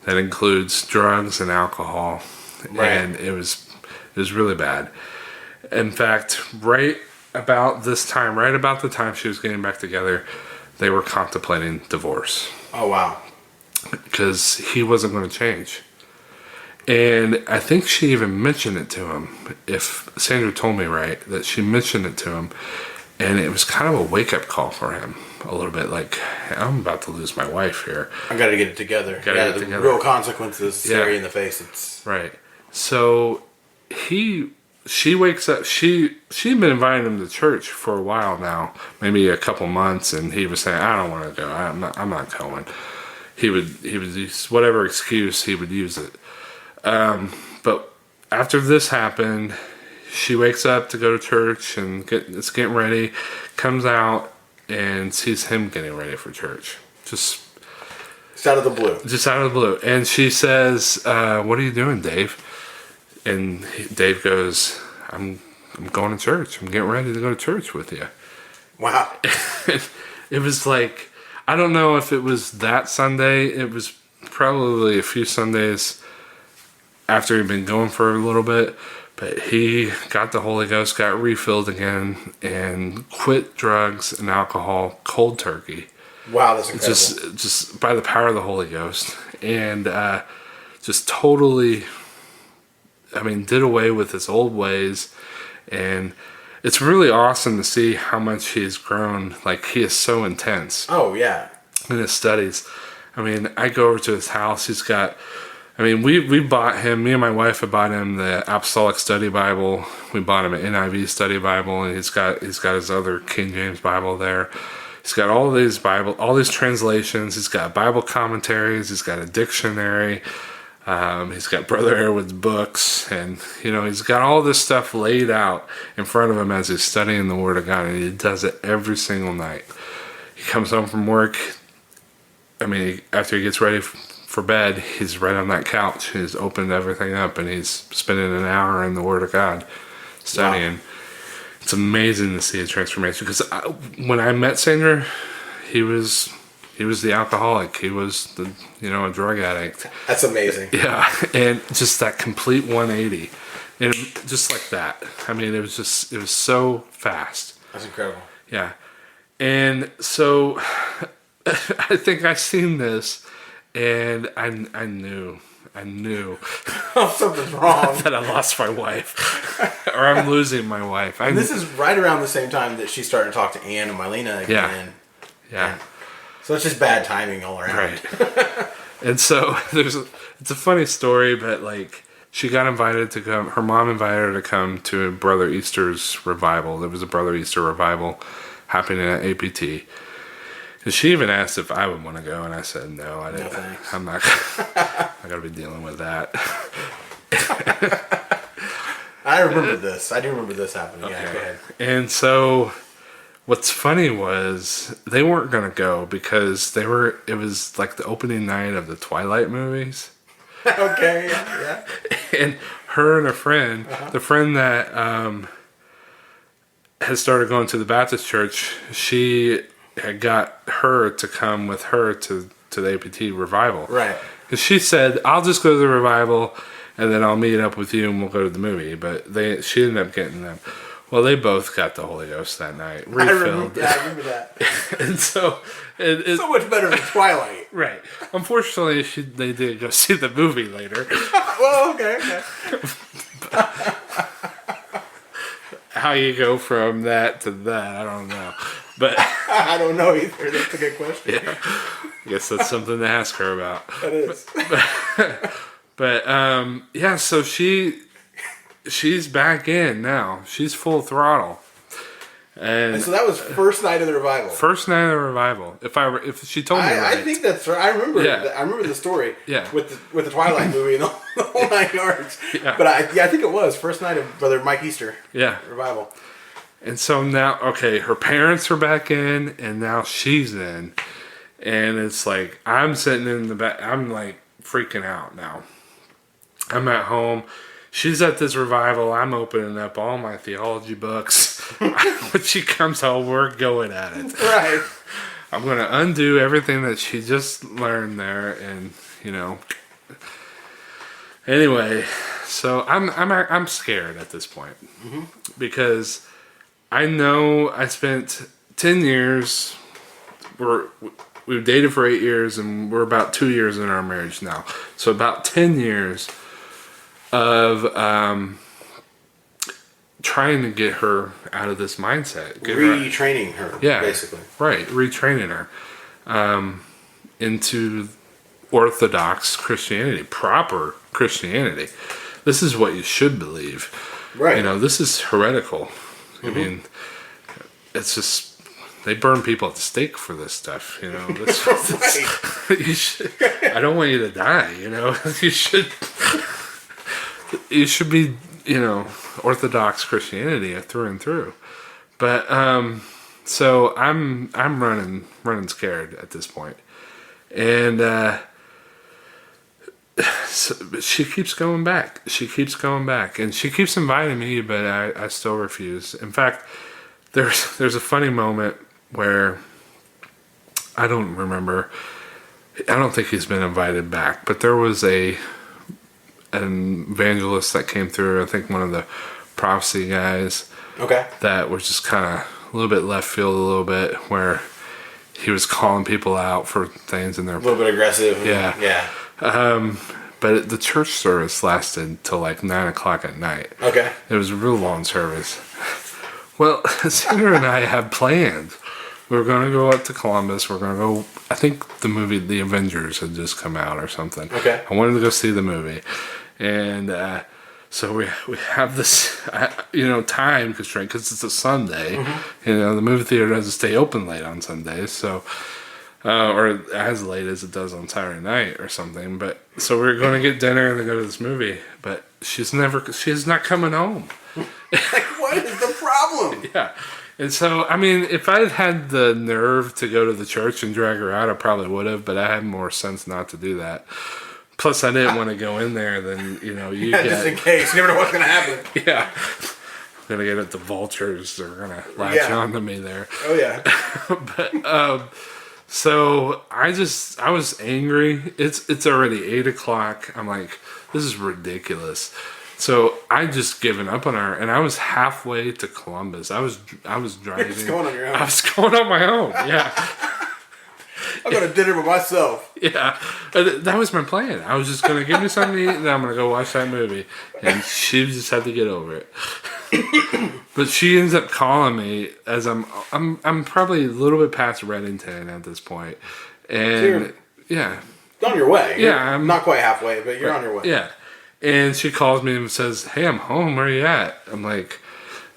That includes drugs and alcohol, right. And it was really bad. In fact, right about the time she was getting back together, they were contemplating divorce. Oh, wow. Because he wasn't going to change. And I think she even mentioned it to him. If Sandra told me right, that she mentioned it to him. And it was kind of a wake-up call for him. A little bit like, I'm about to lose my wife here. I got to get it together. The real consequences stare you in the face. It's right. So she wakes up. She'd been inviting him to church for a while now, maybe a couple months, and he was saying, "I don't want to go. I'm not going." He would use whatever excuse he would use it. But after this happened, she wakes up to go to church and is getting ready, comes out and sees him getting ready for church. Just out of the blue. Just out of the blue. And she says, "What are you doing, Dave?" And Dave goes, I'm going to church. I'm getting ready to go to church with you. Wow. It was like, I don't know if it was that Sunday. It was probably a few Sundays after he'd been going for a little bit. But he got the Holy Ghost, got refilled again, and quit drugs and alcohol cold turkey. Wow, that's incredible. Just by the power of the Holy Ghost. And just totally, did away with his old ways. And it's really awesome to see how much he's grown. Like, he is so intense. Oh, yeah. In his studies. I go over to his house. He's got... we bought him, me and my wife have bought him the Apostolic Study Bible. We bought him an NIV Study Bible, and he's got his other King James Bible there. He's got all these translations. He's got Bible commentaries. He's got a dictionary. He's got Brother Airwood's books, and he's got all this stuff laid out in front of him as he's studying the Word of God, and he does it every single night. He comes home from work. After he gets ready for bed, he's right on that couch. He's opened everything up, and he's spending an hour in the Word of God studying. Wow. It's amazing to see a transformation, because when I met Sandra, he was the alcoholic. He was a drug addict. That's amazing. Yeah, and just that complete 180 And just like that. I mean, it was so fast. That's incredible. Yeah. And so I think I seen this and I knew Something's wrong. that I lost my wife or I'm losing my wife. And this is right around the same time that she started to talk to Ann and Mylena again. Yeah. So it's just bad timing all around. Right. And so it's a funny story, but like she got invited to come. Her mom invited her to come to Brother Easter's revival. There was a Brother Easter revival happening at APT. And she even asked if I would want to go, and I said no. I didn't. No, I'm not. I got to be dealing with that. I remember this. I do remember this happening. Okay. Yeah, go ahead. And so, what's funny was they weren't gonna go because they were. It was like the opening night of the Twilight movies. Okay. Yeah. And her and a friend, the friend that had started going to the Baptist church, she had got her to come with her to the APT revival. Right. And she said, "I'll just go to the revival, and then I'll meet up with you, and we'll go to the movie." But she ended up getting them. Well, they both got the Holy Ghost that night. Refilled. I remember that. And so So much better than Twilight. Right. Unfortunately, they did go see the movie later. Well, okay. How you go from that to that, I don't know. But I don't know either. That's a good question. yeah, I guess that's something to ask her about. That is. But yeah, so she's back in now. She's full throttle. And so that was first night of the revival. First night of the revival. If she told me right. I think that's right. I remember. Yeah. I remember the story. Yeah. With the Twilight movie and the whole 9 yards. Yeah. But I think it was first night of Brother Mike Easter. Yeah. Revival. And so now, okay, her parents are back in, and now she's in, and it's like I'm sitting in the back. I'm like freaking out now. I'm at home. She's at this revival. I'm opening up all my theology books. When she comes home, we're going at it. Right. I'm going to undo everything that she just learned there, and Anyway, so I'm scared at this point because I know I spent 10 years. We've dated for 8 years, and we're about 2 years in our marriage now. So about 10 years of trying to get her out of this mindset. Retraining her, basically. Right, retraining her into Orthodox Christianity, proper Christianity. This is what you should believe. Right. This is heretical. I mean, it's just, they burn people at the stake for this stuff, Right. You should, I don't want you to die, You should be, Orthodox Christianity through and through. But so I'm running scared at this point, and so she keeps going back. And she keeps inviting me, but I still refuse. In fact, there's a funny moment where I don't remember. I don't think he's been invited back, but there was an evangelist that came through. I think one of the prophecy guys. Okay. That was just kind of a little bit left field, a little bit where he was calling people out for things in their. A little bit aggressive. Yeah. Yeah. But the church service lasted till like 9 o'clock at night. Okay. It was a real long service. Well, Sandra and I had plans. We were going to go up to Columbus. We're going to go. I think the movie The Avengers had just come out or something. Okay. I wanted to go see the movie, and so we have this time constraint because it's a Sunday. Mm-hmm. The movie theater doesn't stay open late on Sundays, so or as late as it does on Saturday night or something. But so we're going to get dinner and then go to this movie. But she's not coming home. Like, what is the problem? Yeah. And so, I mean, if I had the nerve to go to the church and drag her out, I probably would have, but I had more sense not to do that. Plus, I didn't want to go in there, then, you get... Just in case. You never know what's going to happen. Yeah. I'm going to get at the vultures. They're going to latch on to me there. Oh, yeah. But, so, I was angry. It's already 8 o'clock. I'm like, this is ridiculous. So I just given up on her, and I was halfway to Columbus. I was driving. Just going on your own. I was going on my own. Yeah. I'm going to dinner by myself. Yeah, that was my plan. I was just gonna give me something to eat, and I'm gonna go watch that movie. And she just had to get over it. But she ends up calling me as I'm probably a little bit past Reddington at this point, and yeah, on your way. Yeah, I'm not quite halfway, but you're on your way. Yeah, and she calls me and says, "Hey, I'm home. Where are you at?" I'm like.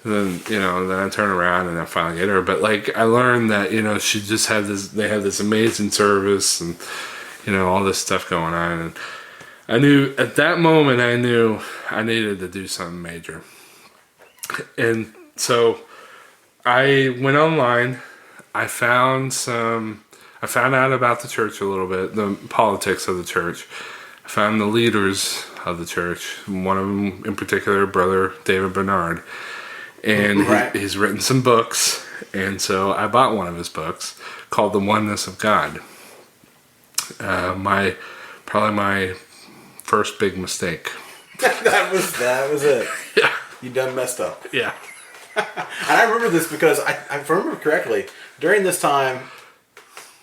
Then I turn around and I finally get her. But like I learned that she just had this. They had this amazing service and all this stuff going on. And I knew at that moment I knew I needed to do something major. And so I went online. I found out about the church a little bit, the politics of the church. I found the leaders of the church. One of them in particular, Brother David Bernard. And he's written some books, and so I bought one of his books called The Oneness of God. Probably my first big mistake. that was it. Yeah. You done messed up. Yeah. And I remember this because if I remember correctly, during this time,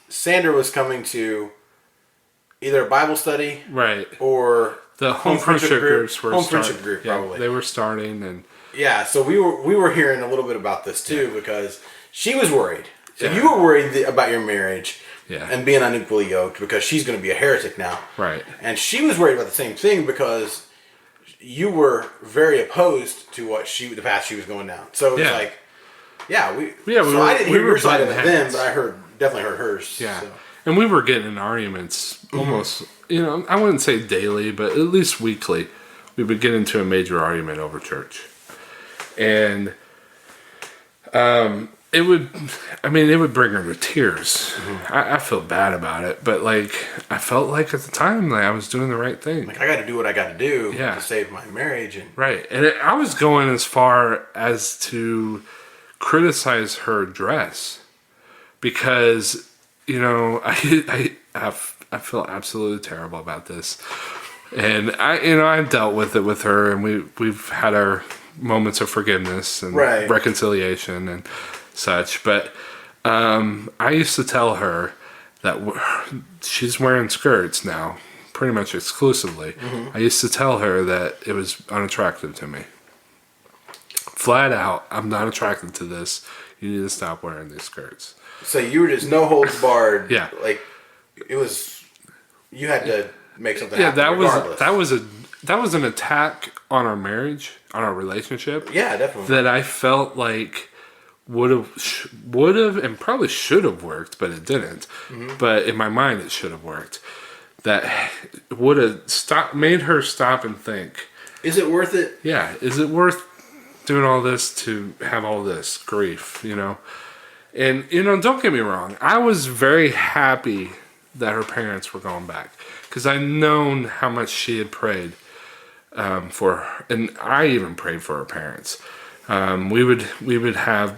Sandra was coming to either a Bible study, right, or the home friendship groups were friendship group, probably. Yeah, they were starting, and yeah, so we were hearing a little bit about this too because she was worried. So you were worried about your marriage and being unequally yoked because she's going to be a heretic now, right? And she was worried about the same thing because you were very opposed to the path she was going down. So it was like, I didn't hear your side of it then, but I definitely heard hers. Yeah, so. And we were getting in arguments almost, I wouldn't say daily, but at least weekly. We would get into a major argument over church. And it would bring her to tears. Mm-hmm. I feel bad about it, but I felt like at the time I was doing the right thing. I got to do what I got to do to save my marriage. Right, and I was going as far as to criticize her dress because I feel absolutely terrible about this, and I've dealt with it with her, and we've had our moments of forgiveness and reconciliation and such, but I used to tell her that she's wearing skirts now pretty much exclusively. I used to tell her that it was unattractive to me, flat out. I'm not attracted to this. You need to stop wearing these skirts. So you were just no holds barred. Yeah, it was. You had to make something happen. That was an attack on our marriage, on our relationship. Yeah, definitely. That I felt like would have, and probably should have worked, but it didn't. Mm-hmm. But in my mind, it should have worked. That would have made her stop and think. Is it worth it? Yeah. Is it worth doing all this to have all this grief? And don't get me wrong. I was very happy that her parents were going back because I known how much she had prayed for her, and I even prayed for her parents. We would have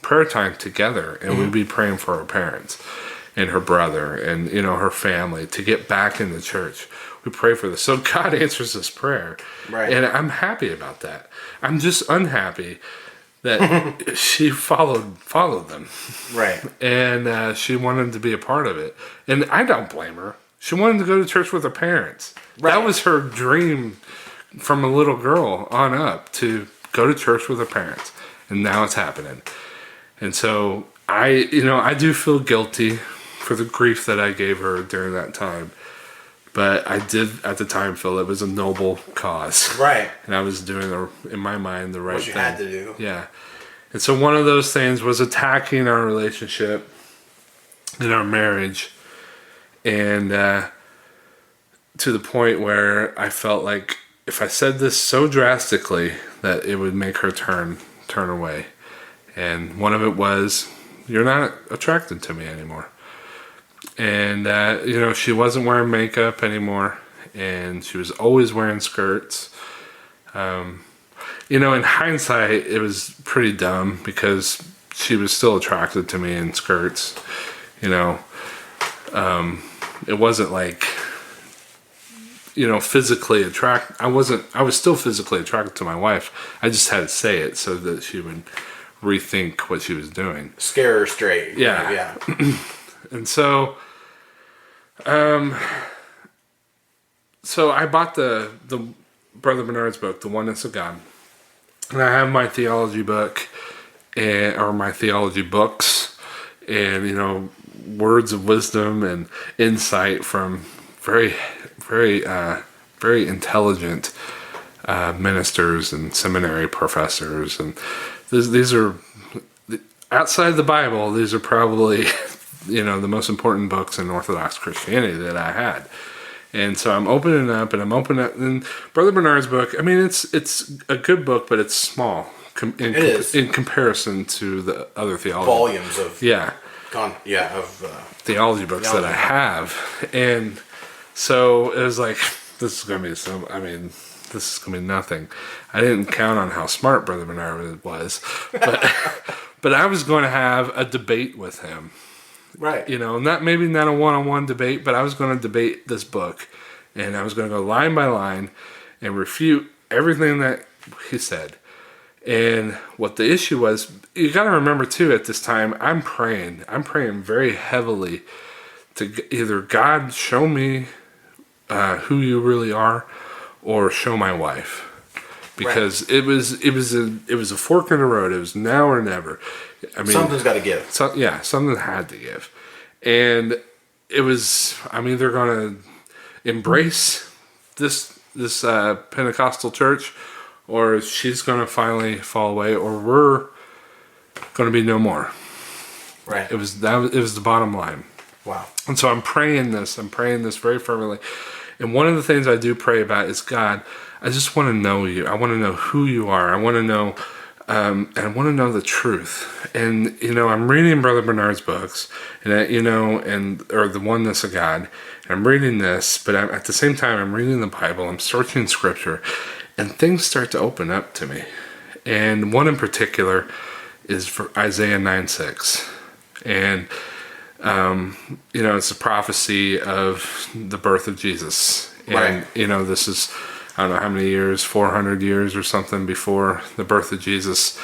prayer time together, and we'd be praying for her parents and her brother and her family to get back in the church. We pray for this, so God answers this prayer, and I'm happy about that. I'm just unhappy that she followed them, and she wanted to be a part of it, and I don't blame her. She wanted to go to church with her parents. That was her dream from a little girl on up, to go to church with her parents, and now it's happening. And so I do feel guilty for the grief that I gave her during that time, but I did at the time feel it was a noble cause, and I was doing in my mind the right thing. What you had to do. Yeah. And so one of those things was attacking our relationship and our marriage, and to the point where I felt like if I said this so drastically that it would make her turn away. And one of it was, you're not attracted to me anymore. And she wasn't wearing makeup anymore, and she was always wearing skirts. In hindsight, it was pretty dumb because she was still attracted to me in skirts. It wasn't like, physically attracted. I was still physically attracted to my wife. I just had to say it so that she would rethink what she was doing. Scare her straight. Yeah. Yeah. And so, so I bought the Brother Bernard's book, The Oneness of God. And I have my theology book, or my theology books, and, words of wisdom and insight from very, very, very intelligent ministers and seminary professors. And these are, outside the Bible, these are probably, the most important books in Orthodox Christianity that I had. And so I'm opening up, and Brother Bernard's book, I mean, it's a good book, but it's small in comparison to the other theology volumes of theology books that I have. And so it was like, this is going to be this is going to be nothing. I didn't count on how smart Brother Bernard was, but I was going to have a debate with him. Right. Maybe not a one-on-one debate, but I was going to debate this book, and I was going to go line by line and refute everything that he said. And what the issue was, you got to remember too, at this time, I'm praying very heavily to either God show me who you really are, or show my wife. Because it was a fork in the road. It was now or never. I mean, something's got to give. Something had to give. And it was, they're going to embrace this Pentecostal church, or she's going to finally fall away, or we're going to be no more. Right. It was the bottom line. Wow. And so I'm praying this very fervently. And one of the things I do pray about is, God, I just want to know you. I want to know who you are. I want to know, and I want to know the truth. And, I'm reading Brother Bernard's books, and, or The Oneness of God. And I'm reading this, but at the same time, I'm reading the Bible. I'm searching Scripture, and things start to open up to me. And one in particular is for Isaiah 9:6. And, it's a prophecy of the birth of Jesus. And, this is, I don't know how many years, 400 years or something before the birth of Jesus,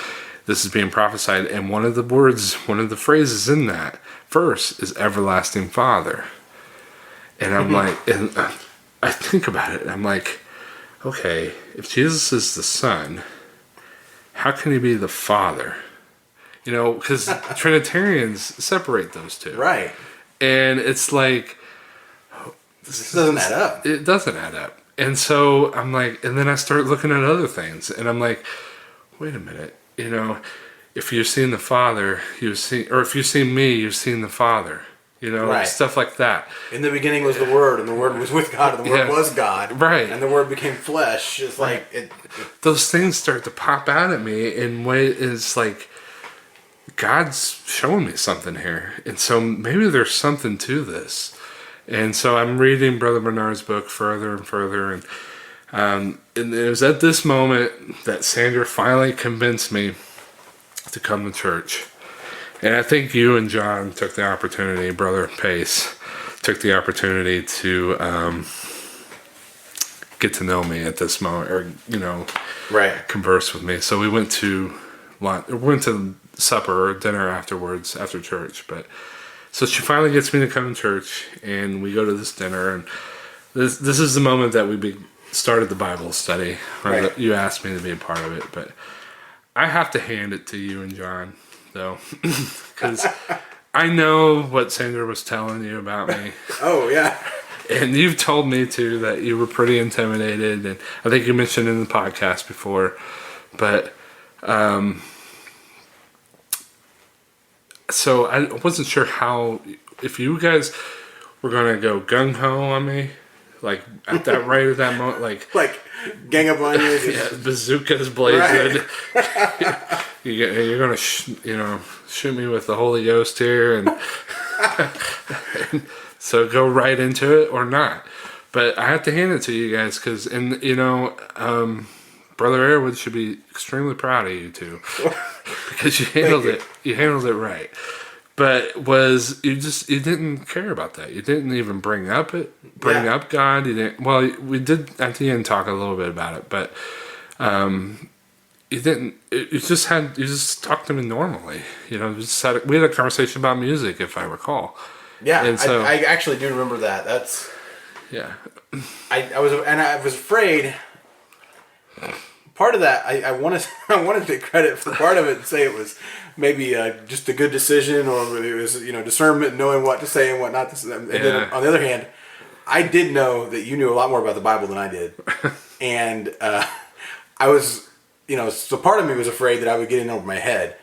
this is being prophesied. And one of the phrases in that verse is everlasting Father. And I'm like, and I think about it, and I'm like, okay, if Jesus is the Son, how can he be the Father? Because Trinitarians separate those two. Right. And it's like, this doesn't add up. It doesn't add up. And so I'm like, and then I start looking at other things, and I'm like, wait a minute, if you've seen the Father, if you've seen me, you've seen the Father, right. Stuff like that. In the beginning was the Word, and the Word was with God, and the Word was God. Right. And the Word became flesh. It's like, those things start to pop out at me in ways, it's like, God's showing me something here. And so maybe there's something to this. And so I'm reading Brother Bernard's book further and further. And it was at this moment that Sandra finally convinced me to come to church. And I think you and John took the opportunity, Brother Pace, took the opportunity to get to know me at this moment, or, right. converse with me. So we went to supper or dinner afterwards, after church. But so she finally gets me to come to church, and we go to this dinner, and this is the moment that we started the Bible study, right. You asked me to be a part of it. But I have to hand it to you and John, though, because I know what Sandra was telling you about me. Oh, yeah. And you've told me, too, that you were pretty intimidated, and I think you mentioned in the podcast before, but so I wasn't sure if you guys were going to go gung-ho on me, like at that moment, like gang up on you. Yeah, bazookas blazing. Right. You're going to, shoot me with the Holy Ghost here, and so go right into it or not. But I have to hand it to you guys, because, Brother Airwood should be extremely proud of you two, because you handled it right. But you didn't care about that. You didn't even bring up God. You didn't. Well, we did at the end talk a little bit about it, but you didn't. You just talked to me normally. We had a conversation about music, if I recall. Yeah, and so, I actually do remember that. That's yeah. I was afraid. Part of that, I wanted to take credit for part of it and say it was maybe just a good decision, or it was discernment, knowing what to say and what not to say. And then on the other hand, I did know that you knew a lot more about the Bible than I did, and I was so part of me was afraid that I would get in over my head,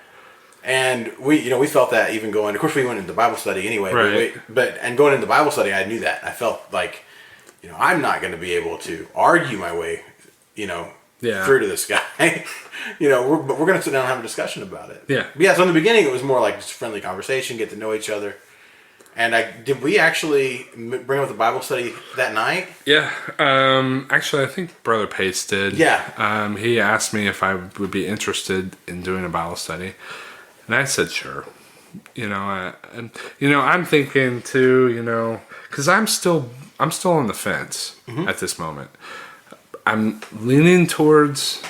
and we felt that even going. Of course, we went into Bible study anyway, right. but going into Bible study, I knew that I felt like I'm not going to be able to argue my way, through to this guy. But we're going to sit down and have a discussion about it. Yeah. But yeah, so in the beginning, it was more like just a friendly conversation, get to know each other. And did we actually bring up the Bible study that night? Yeah. Actually, I think Brother Pace did. Yeah. He asked me if I would be interested in doing a Bible study. And I said, sure. I'm thinking too, because I'm still on the fence at this moment. I'm leaning towards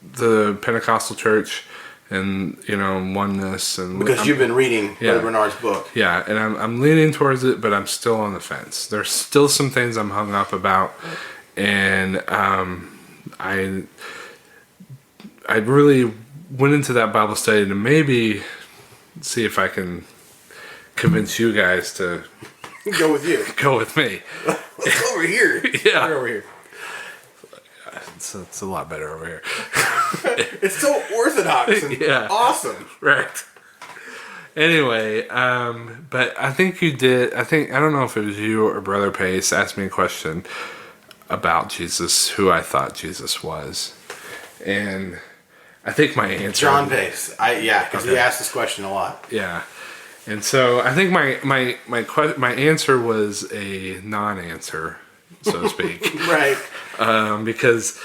the Pentecostal church and oneness, and because you've been reading Brother Bernard's book. Yeah, and I'm leaning towards it, but I'm still on the fence. There's still some things I'm hung up about, and I really went into that Bible study to maybe see if I can convince you guys to go with you. Go with me. Let's over here. Yeah. We're over here. It's a lot better over here. It's so orthodox and awesome. Right. Anyway, but I think you did. I don't know if it was you or Brother Pace asked me a question about Jesus, who I thought Jesus was. And I think my answer... John Pace. Because he asked this question a lot. Yeah. And so I think my answer was a non-answer, so to speak. Right. Because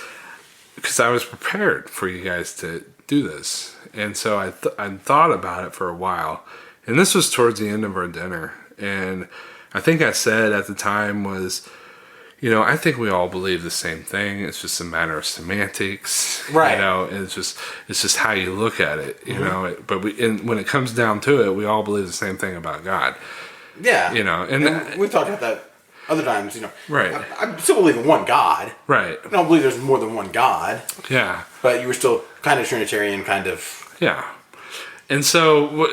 I was prepared for you guys to do this. And so I thought about it for a while. And this was towards the end of our dinner. And I think I said at the time was, I think we all believe the same thing. It's just a matter of semantics. Right. And it's just how you look at it, But when it comes down to it, we all believe the same thing about God. Yeah. And we've talked about that other times, Right. I still believe in one God. Right. I don't believe there's more than one God. Yeah. But you were still kind of Trinitarian, kind of. Yeah. And so,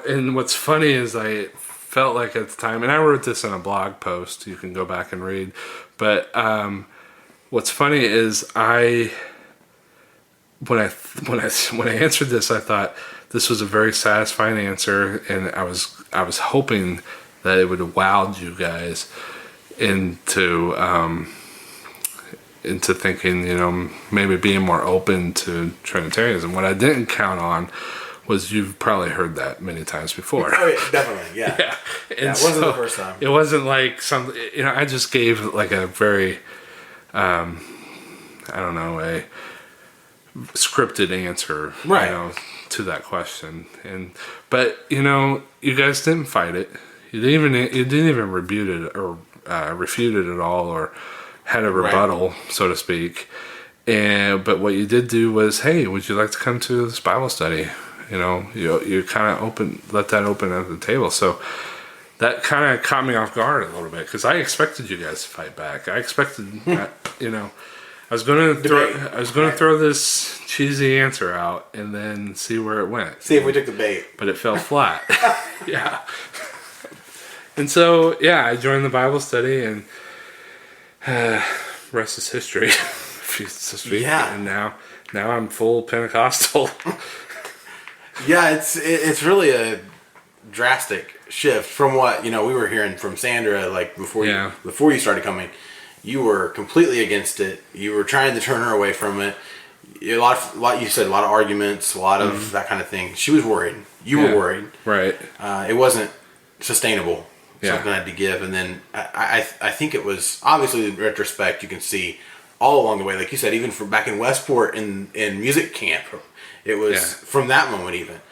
and what's funny is I felt like at the time, and I wrote this in a blog post, you can go back and read, but what's funny is when I answered this, I thought this was a very satisfying answer, and I was hoping that it would have wowed you guys into thinking, maybe being more open to Trinitarianism. What I didn't count on was you've probably heard that many times before. Oh, yeah, definitely, yeah. Yeah. And it wasn't the first time. It wasn't like some, I just gave like a very, a scripted answer, right. To that question. But you guys didn't fight it. You didn't even refute it or refute it at all, or had a rebuttal, right, so to speak. But what you did do was, hey, would you like to come to this Bible study? You kind of let that open at the table. So that kind of caught me off guard a little bit, because I expected you guys to fight back. I expected, I was going to throw this cheesy answer out and then see where it went. See if we took the bait. But it fell flat. Yeah. And so, I joined the Bible study, and rest is history, so to speak. Yeah. And now I'm full Pentecostal. Yeah, it's really a drastic shift from what we were hearing from Sandra. Like before you started coming, you were completely against it. You were trying to turn her away from it. You said a lot of arguments, a lot of that kind of thing. She was worried. You were worried. Right. It wasn't sustainable. Yeah. Something I had to give, and then I think it was obviously in retrospect you can see all along the way, like you said, even from back in Westport in music camp, it was from that moment even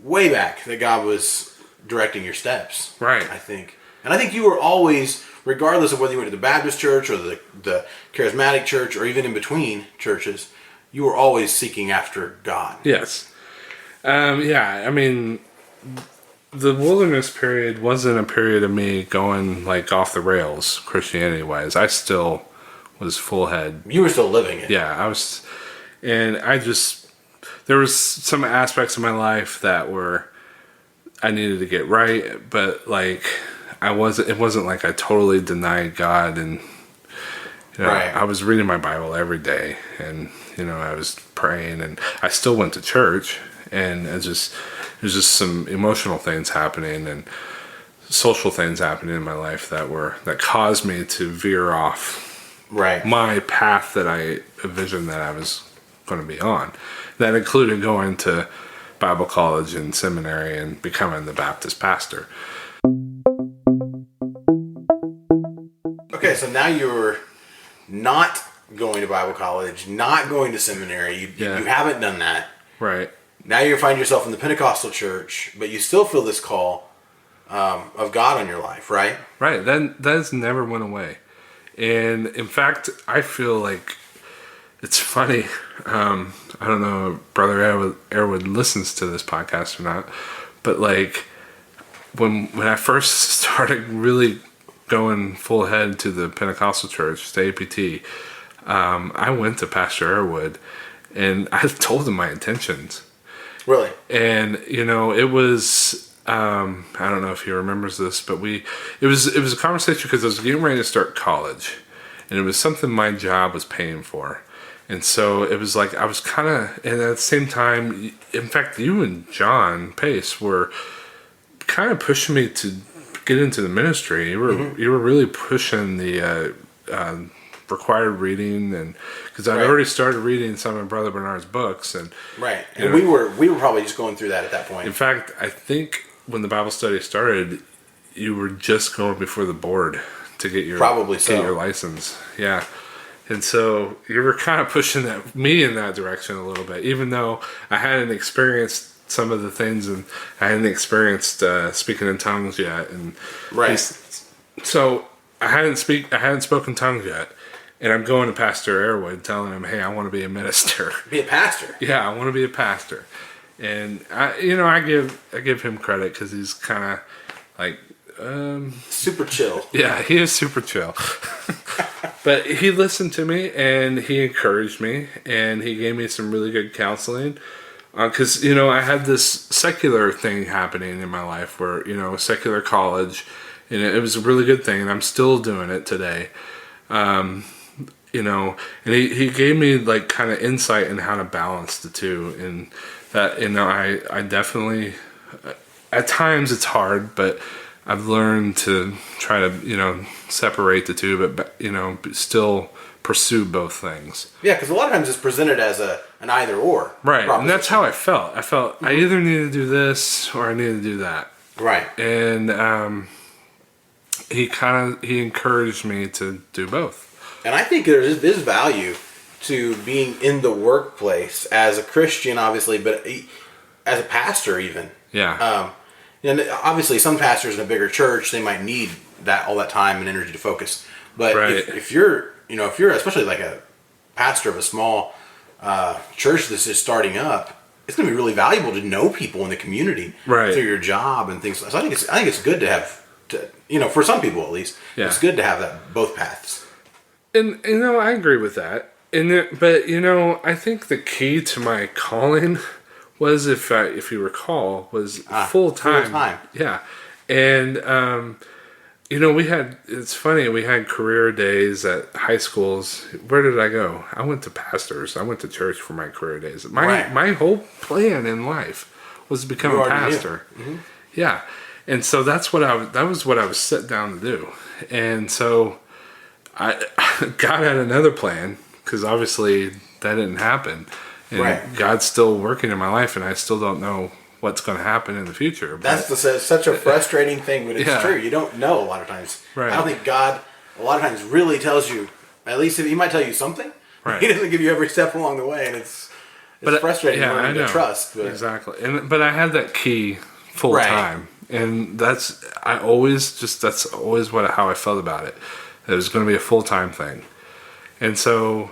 way back that God was directing your steps. Right. I think. And I think you were always, regardless of whether you went to the Baptist church or the charismatic church or even in between churches, you were always seeking after God. Yes. Yeah, I mean, the wilderness period wasn't a period of me going like off the rails Christianity-wise. I still was full head. You were still living it. Yeah, I was, and there was some aspects of my life that I needed to get right, but like it wasn't like I totally denied God, and Right. I was reading my Bible every day, and I was praying, and I still went to church, and there's just some emotional things happening and social things happening in my life that caused me to veer off Right. my path that I envisioned that I was going to be on. That included going to Bible college and seminary and becoming the Baptist pastor. Okay, so now you're not going to Bible college, not going to seminary. You haven't done that. Right. Now you find yourself in the Pentecostal church, but you still feel this call of God on your life, right? Right. That's never went away. And in fact, I feel like it's funny. I don't know if Brother Airwood listens to this podcast or not, but like when I first started really going full head to the Pentecostal church, to APT, I went to Pastor Airwood and I told him my intentions. Really? And it was I don't know if he remembers this, but it was a conversation because I was getting ready to start college, and it was something my job was paying for, and so it was like I was kind of, and at the same time, in fact, you and John Pace were kind of pushing me to get into the ministry. You were really pushing the required reading, and because I'd already started reading some of Brother Bernard's books, and right, and we were probably just going through that at that point. In fact, I think when the Bible study started, you were just going before the board to get your license. Yeah, and so you were kind of pushing me in that direction a little bit, even though I hadn't experienced some of the things, and I hadn't experienced speaking in tongues yet, and right. So I hadn't spoken tongues yet. And I'm going to Pastor Airwood telling him, hey, I want to be a minister. Be a pastor? Yeah, I want to be a pastor. And, I give him credit because he's kind of like... super chill. Yeah, he is super chill. But he listened to me, and he encouraged me, and he gave me some really good counseling. Because, I had this secular thing happening in my life where, secular college, and it was a really good thing, and I'm still doing it today. And he gave me like kind of insight in how to balance the two, and that, I definitely, at times it's hard, but I've learned to try to, separate the two, but, still pursue both things. Yeah, because a lot of times it's presented as an either or. Right, and that's how I felt. I felt I either need to do this or I need to do that. Right. And he encouraged me to do both. And I think there is value to being in the workplace as a Christian, obviously, but as a pastor even. Yeah. And obviously, some pastors in a bigger church, they might need all that time and energy to focus. But if you're especially like a pastor of a small church that's just starting up, it's going to be really valuable to know people in the community through your job and things. So I think it's good to have, for some people at least, it's good to have that both paths. And I agree with that. But I think the key to my calling was, if you recall, was full time. Yeah, and it's funny, we had career days at high schools. Where did I go? I went to pastors. I went to church for my career days. My whole plan in life was to become a pastor. Mm-hmm. Yeah, and so that was what I was set down to do, and so. God had another plan, because obviously that didn't happen, and God's still working in my life, and I still don't know what's going to happen in the future. But that's such a frustrating thing, but it's true. You don't know a lot of times. Right. I don't think God a lot of times really tells you. At least He might tell you something. Right. He doesn't give you every step along the way, and It's frustrating yeah, learning I know. to trust. But. Exactly. But I had that key full time. And that's always how I felt about it. It was going to be a full-time thing. And so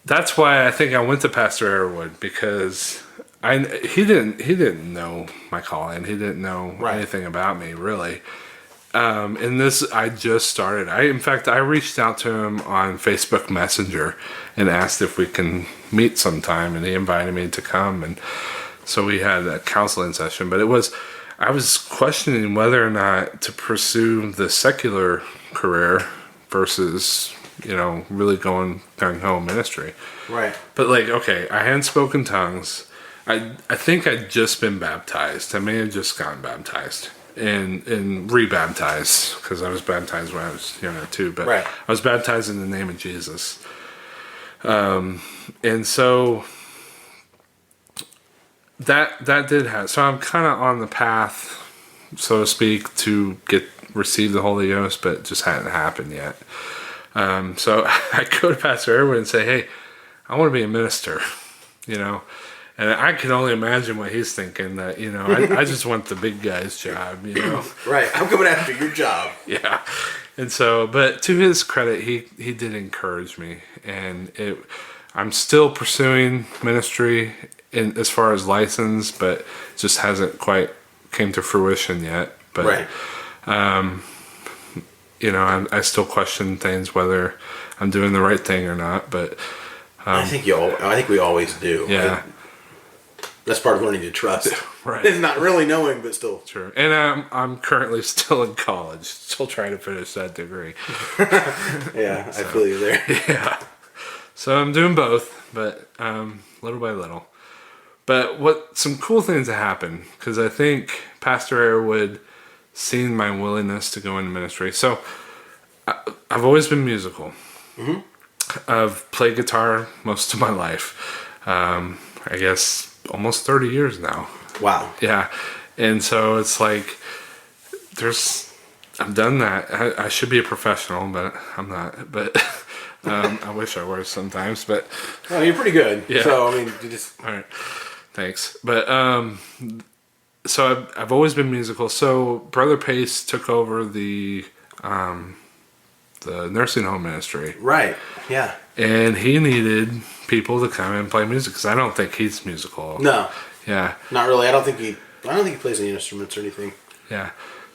that's why I think I went to Pastor Airwood, because he didn't know my calling. He didn't know anything about me, really. And this, I just started. In fact, I reached out to him on Facebook Messenger and asked if we can meet sometime, and he invited me to come. And so we had a counseling session, but I was questioning whether or not to pursue the secular career versus, really going gung-ho ministry. Right. But okay, I hadn't spoken tongues. I think I'd just been baptized. I may have just gotten baptized and rebaptized, because I was baptized when I was younger too. But I was baptized in the name of Jesus. And so that did happen. So I'm kind of on the path, so to speak, to receive the Holy Ghost, but it just hadn't happened yet. So I go to Pastor Erwin and say, hey, I want to be a minister, And I can only imagine what he's thinking, that, I just want the big guy's job, Right. I'm coming after your job. Yeah. And so, but to his credit, he did encourage me. And I'm still pursuing ministry as far as license, but just hasn't quite came to fruition yet. But, I still question things, whether I'm doing the right thing or not. But I think we always do. Yeah. That's part of learning to trust. Right. It's not really knowing, but still. True. And I'm currently still in college, still trying to finish that degree. Yeah, I feel you there. Yeah. So I'm doing both, but little by little. But some cool things have happened, because I think Pastor Airwood seen my willingness to go into ministry. So I've always been musical. Mm-hmm. I've played guitar most of my life. I guess almost 30 years now. Wow. Yeah. And so it's like, I've done that. I should be a professional, but I'm not. But I wish I were sometimes. But you're pretty good. Yeah. So you just. All right. Thanks. But so I've always been musical. So Brother Pace took over the nursing home ministry. Right. Yeah. And he needed people to come and play music, because I don't think he's musical. No. Yeah. Not really. I don't think he plays any instruments or anything. Yeah.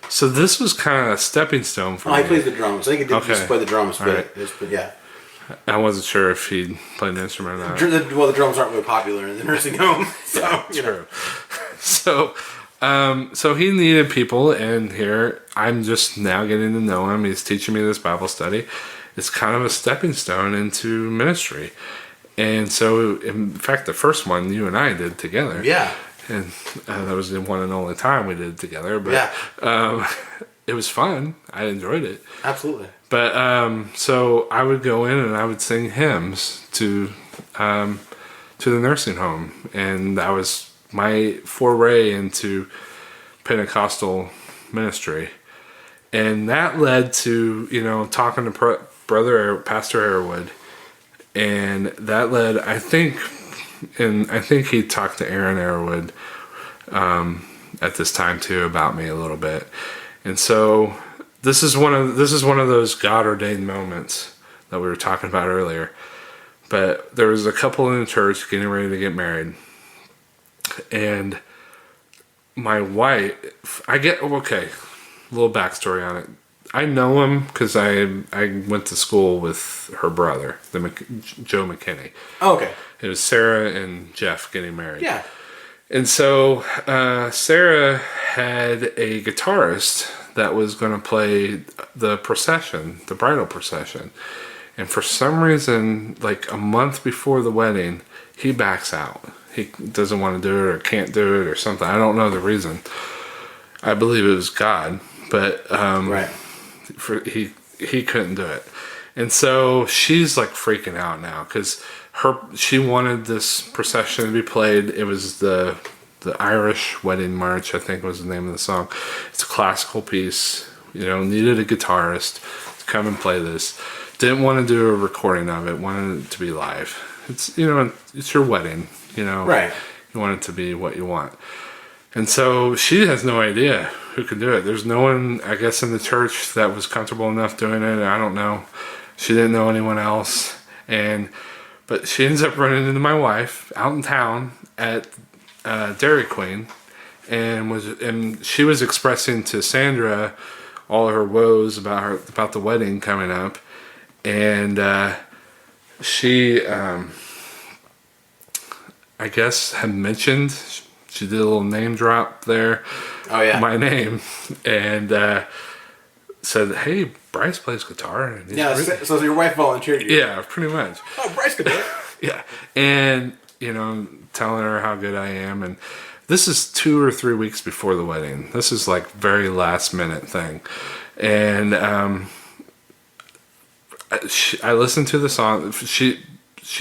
So this was kind of a stepping stone for me. He plays the drums. I think he did just play the drums, but yeah. I wasn't sure if he played an instrument or not. Well, the drums aren't really popular in the nursing home. So, yeah, true. So he needed people, and here I'm just now getting to know him. He's teaching me this Bible study. It's kind of a stepping stone into ministry. And so, in fact, the first one you and I did together. Yeah. And that was the one and only time we did it together. But it was fun. I enjoyed it. Absolutely. But so I would go in and I would sing hymns to the nursing home. And that was my foray into Pentecostal ministry. And that led to, talking to Pastor Airwood. And that led, I think he talked to Aaron Airwood at this time too about me a little bit. And so this is one of those God ordained moments that we were talking about earlier. But there was a couple in the church getting ready to get married, and my wife, a little backstory on it. I know him because I went to school with her brother, Joe McKinney. Oh, okay. It was Sarah and Jeff getting married. Yeah. And so Sarah had a guitarist that was going to play the procession, the bridal procession. And for some reason, like a month before the wedding, he backs out. He doesn't want to do it or can't do it or something. I don't know the reason. I believe it was God, but right. He couldn't do it. And so she's like freaking out now because she wanted this procession to be played. It was the Irish Wedding March, I think was the name of the song. It's a classical piece, needed a guitarist to come and play this. Didn't want to do a recording of it, wanted it to be live. It's, it's your wedding. you know. Right. You want it to be what you want. And so she has no idea who can do it. There's no one, I guess, in the church that was comfortable enough doing it. I don't know. She didn't know anyone else. But she ends up running into my wife out in town at Dairy Queen, and she was expressing to Sandra all of her woes about the wedding coming up, and she I guess had mentioned, she did a little name drop there. Oh yeah. My name, and said, "Hey, Bryce plays guitar." And so your wife volunteered you. Yeah, pretty much. Oh, Bryce could do it. Yeah, and telling her how good I am, and this is 2 or 3 weeks before the wedding. This is like very last minute thing, and I listened to the song. She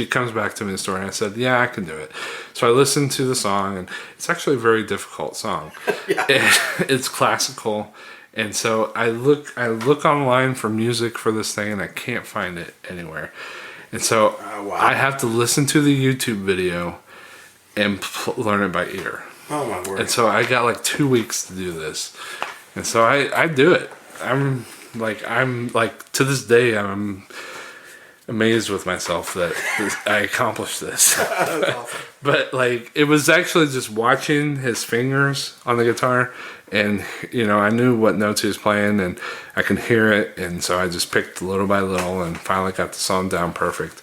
comes back to me in the story, and I said, "Yeah, I can do it." So I listened to the song, and it's actually a very difficult song. Yeah. It's classical, and so I look online for music for this thing, and I can't find it anywhere. And so I have to listen to the YouTube video and learn it by ear. Oh my word! And so I got like 2 weeks to do this, and so I do it. I'm like to this day I'm amazed with myself that I accomplished this. That's awesome. But like, it was actually just watching his fingers on the guitar, and I knew what notes he was playing, and I can hear it, and so I just picked little by little and finally got the song down perfect.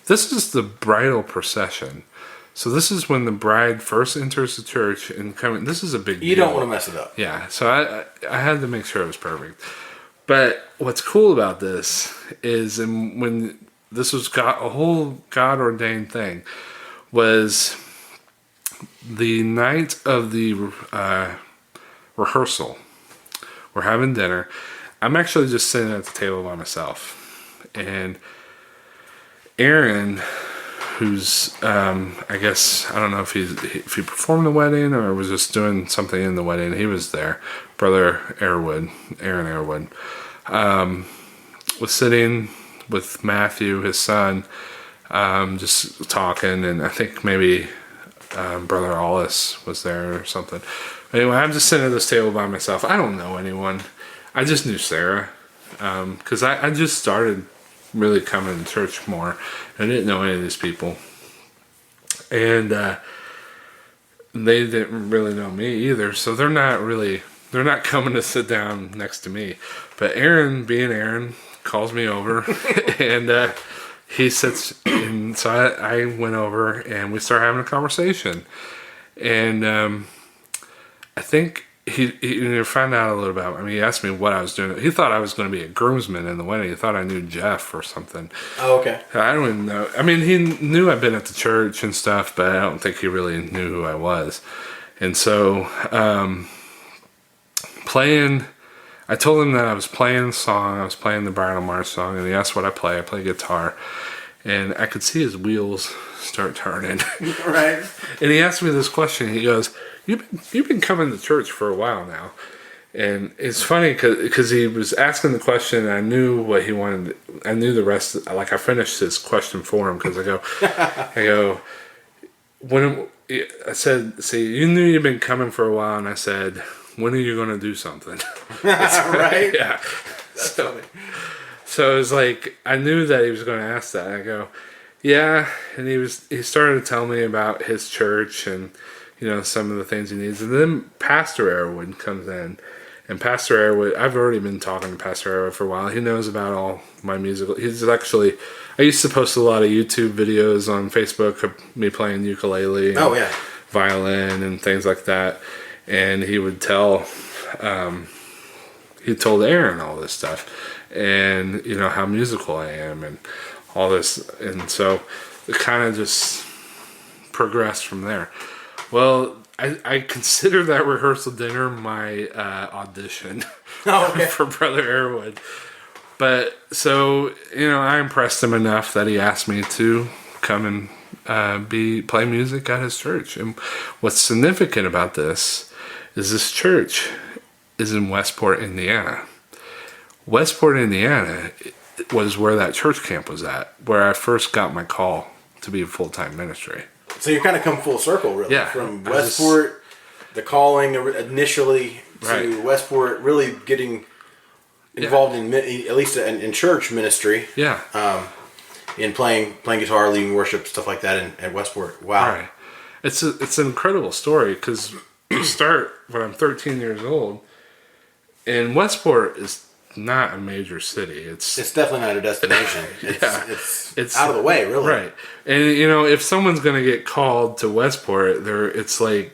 This is the bridal procession. So this is when the bride first enters the church and coming. This is a big deal. You don't want to mess it up. Yeah, so I had to make sure it was perfect. But what's cool about this is, and when this was a whole God ordained thing, was the night of the rehearsal. We're having dinner. I'm actually just sitting at the table by myself, and Aaron, who's I guess I don't know if he performed the wedding or was just doing something in the wedding. He was there. Brother Aaron Airwood, was sitting with Matthew, his son, just talking, and I think maybe Brother Allis was there or something. Anyway, I'm just sitting at this table by myself. I don't know anyone. I just knew Sarah, because I just started really coming to church more. I didn't know any of these people, and they didn't really know me either. So they're not coming to sit down next to me. But Aaron, being Aaron, calls me over, and he sits. And so I went over, and we started having a conversation, and I think he found out a little about. I mean, he asked me what I was doing. He thought I was going to be a groomsman in the wedding. He thought I knew Jeff or something. Oh, okay. I don't even know. I mean, he knew I'd been at the church and stuff, but I don't think he really knew who I was. And so, I told him that I was playing the song. I was playing the Bridal March song, and he asked what I play. I play guitar, and I could see his wheels start turning. Right. And he asked me this question. He goes, You've been coming to church for a while now. And it's funny because he was asking the question, and I knew what he wanted. I knew the rest. Like, I finished his question for him because I go, when I said, see, you knew you've been coming for a while, and I said, when are you going to do something? Right? Yeah. That's funny. So it was like, I knew that he was going to ask that. I go, yeah. And he started to tell me about his church and, some of the things he needs. And then Pastor Airwood comes in. And Pastor Airwood, I've already been talking to Pastor Airwood for a while. He knows about all my musical. He's actually, I used to post a lot of YouTube videos on Facebook of me playing ukulele and violin and things like that. And he would he told Aaron all this stuff. And, how musical I am and all this. And so it kind of just progressed from there. Well, I consider that rehearsal dinner my audition for Brother Airwood. But so, I impressed him enough that he asked me to come and play music at his church. And what's significant about this church is in Westport, Indiana. Westport, Indiana was where that church camp was at, where I first got my call to be a full-time ministry. So you kind of come full circle, really. Yeah. From Westport, the calling initially, Right. to Westport, really getting involved in, at least in church ministry. Yeah. In playing guitar, leading worship, stuff like that at Westport. Wow. Right. It's an incredible story because you start when I'm 13 years old, and Westport is not a major city. It's definitely not a destination. It's out of the way, really. Right. And if someone's going to get called to Westport, it's like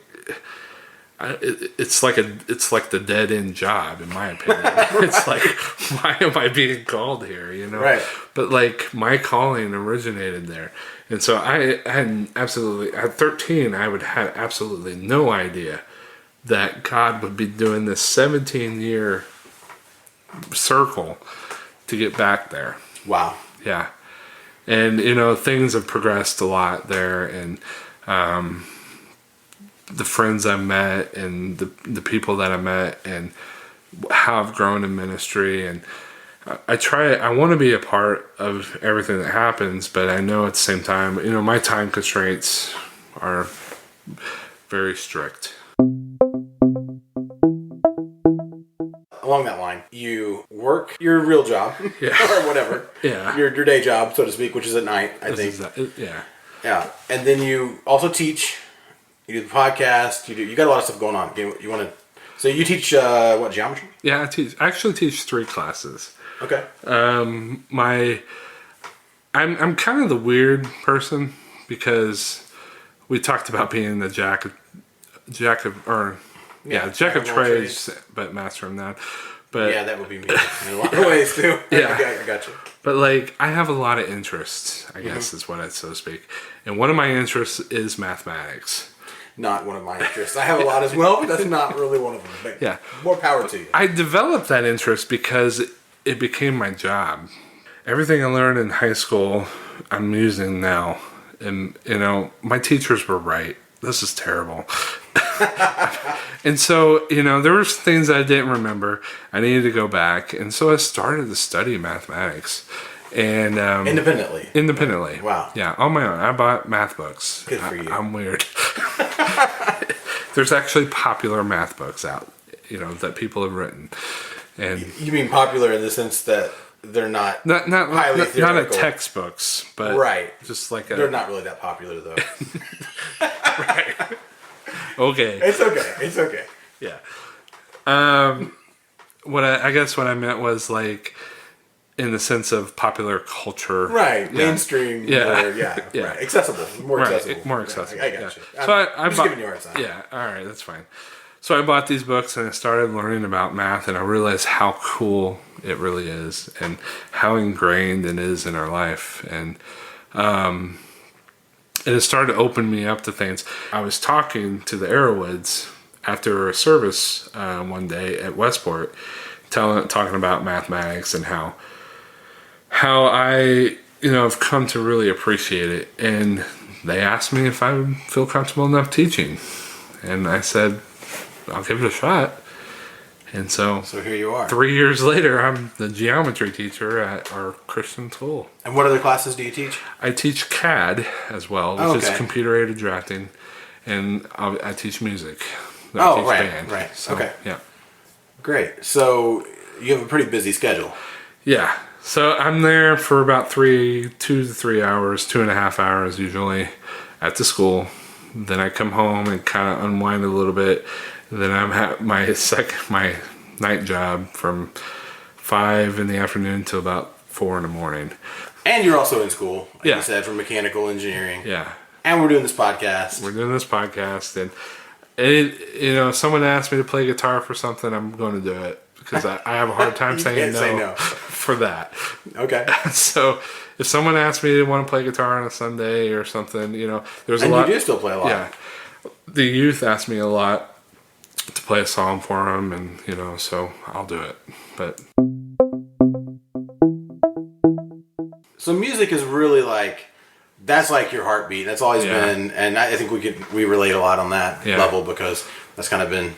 the dead end job, in my opinion. It's like, why am I being called here? Right. But like, my calling originated there, and so I had absolutely, at 13, I had absolutely no idea that God would be doing this 17-year circle to get back there. Wow. Yeah. And things have progressed a lot there, and the friends I met and the people that I met and how I've grown in ministry, and I want to be a part of everything that happens, but I know at the same time, my time constraints are very strict. Along that line, you work your real job, or whatever, your day job, so to speak, which is at night, I think. Yeah, and then you also teach. You do the podcast. You got a lot of stuff going on. You want to? So you teach geometry? Yeah, I actually teach 3 classes. Okay. I'm kind of the weird person because we talked about being the jack of trades, but master of none. But yeah, that would be me in a lot of ways too. Yeah, I got you. But like, I have a lot of interests, I guess is what I so to speak. And one of my interests is mathematics. Not one of my interests. I have a lot as well, but that's not really one of them. But yeah, more power to you. I developed that interest because it became my job. Everything I learned in high school, I'm using now. And, my teachers were right. This is terrible. And so, there was things I didn't remember. I needed to go back. And so I started to study mathematics. And Independently. Wow. Yeah, on my own. I bought math books. Good for you. I'm weird. There's actually popular math books out, that people have written. And you mean popular in the sense that they're not highly theoretical. Not textbooks, but right. Just like they're not really that popular though. Right. Okay. It's okay. Yeah. What I meant was like, in the sense of popular culture, right? Yeah. Mainstream, yeah. Right. Accessible, more accessible. Yeah, I got you. So I'm just giving you a hard time. Yeah, all right, that's fine. So I bought these books and I started learning about math, and I realized how cool it really is, and how ingrained it is in our life, and it started to open me up to things. I was talking to the Arrowwoods after a service one day at Westport, talking about mathematics and how I, have come to really appreciate it. And they asked me if I would feel comfortable enough teaching. And I said, I'll give it a shot. And so here you are. 3 years later, I'm the geometry teacher at our Christian school. And what other classes do you teach? I teach CAD as well, which is computer-aided drafting. And I teach music. I teach band. Right. So, okay. Yeah. Great. So you have a pretty busy schedule. Yeah. So I'm there for about 2 to 3 hours, 2.5 hours usually at the school. Then I come home and kind of unwind a little bit. Then I'm at my night job from 5 in the afternoon till about 4 in the morning. And you're also in school, like you said, for mechanical engineering. Yeah. And we're doing this podcast. And if someone asks me to play guitar for something, I'm going to do it. Because I have a hard time saying no for that. Okay. So if someone asks me to want to play guitar on a Sunday or something, there's a lot. And you do still play a lot. Yeah. The youth ask me a lot to play a song for them, and so I'll do it. But so music is really that's like your heartbeat. That's always been, and I think we relate a lot on that level, because that's kind of been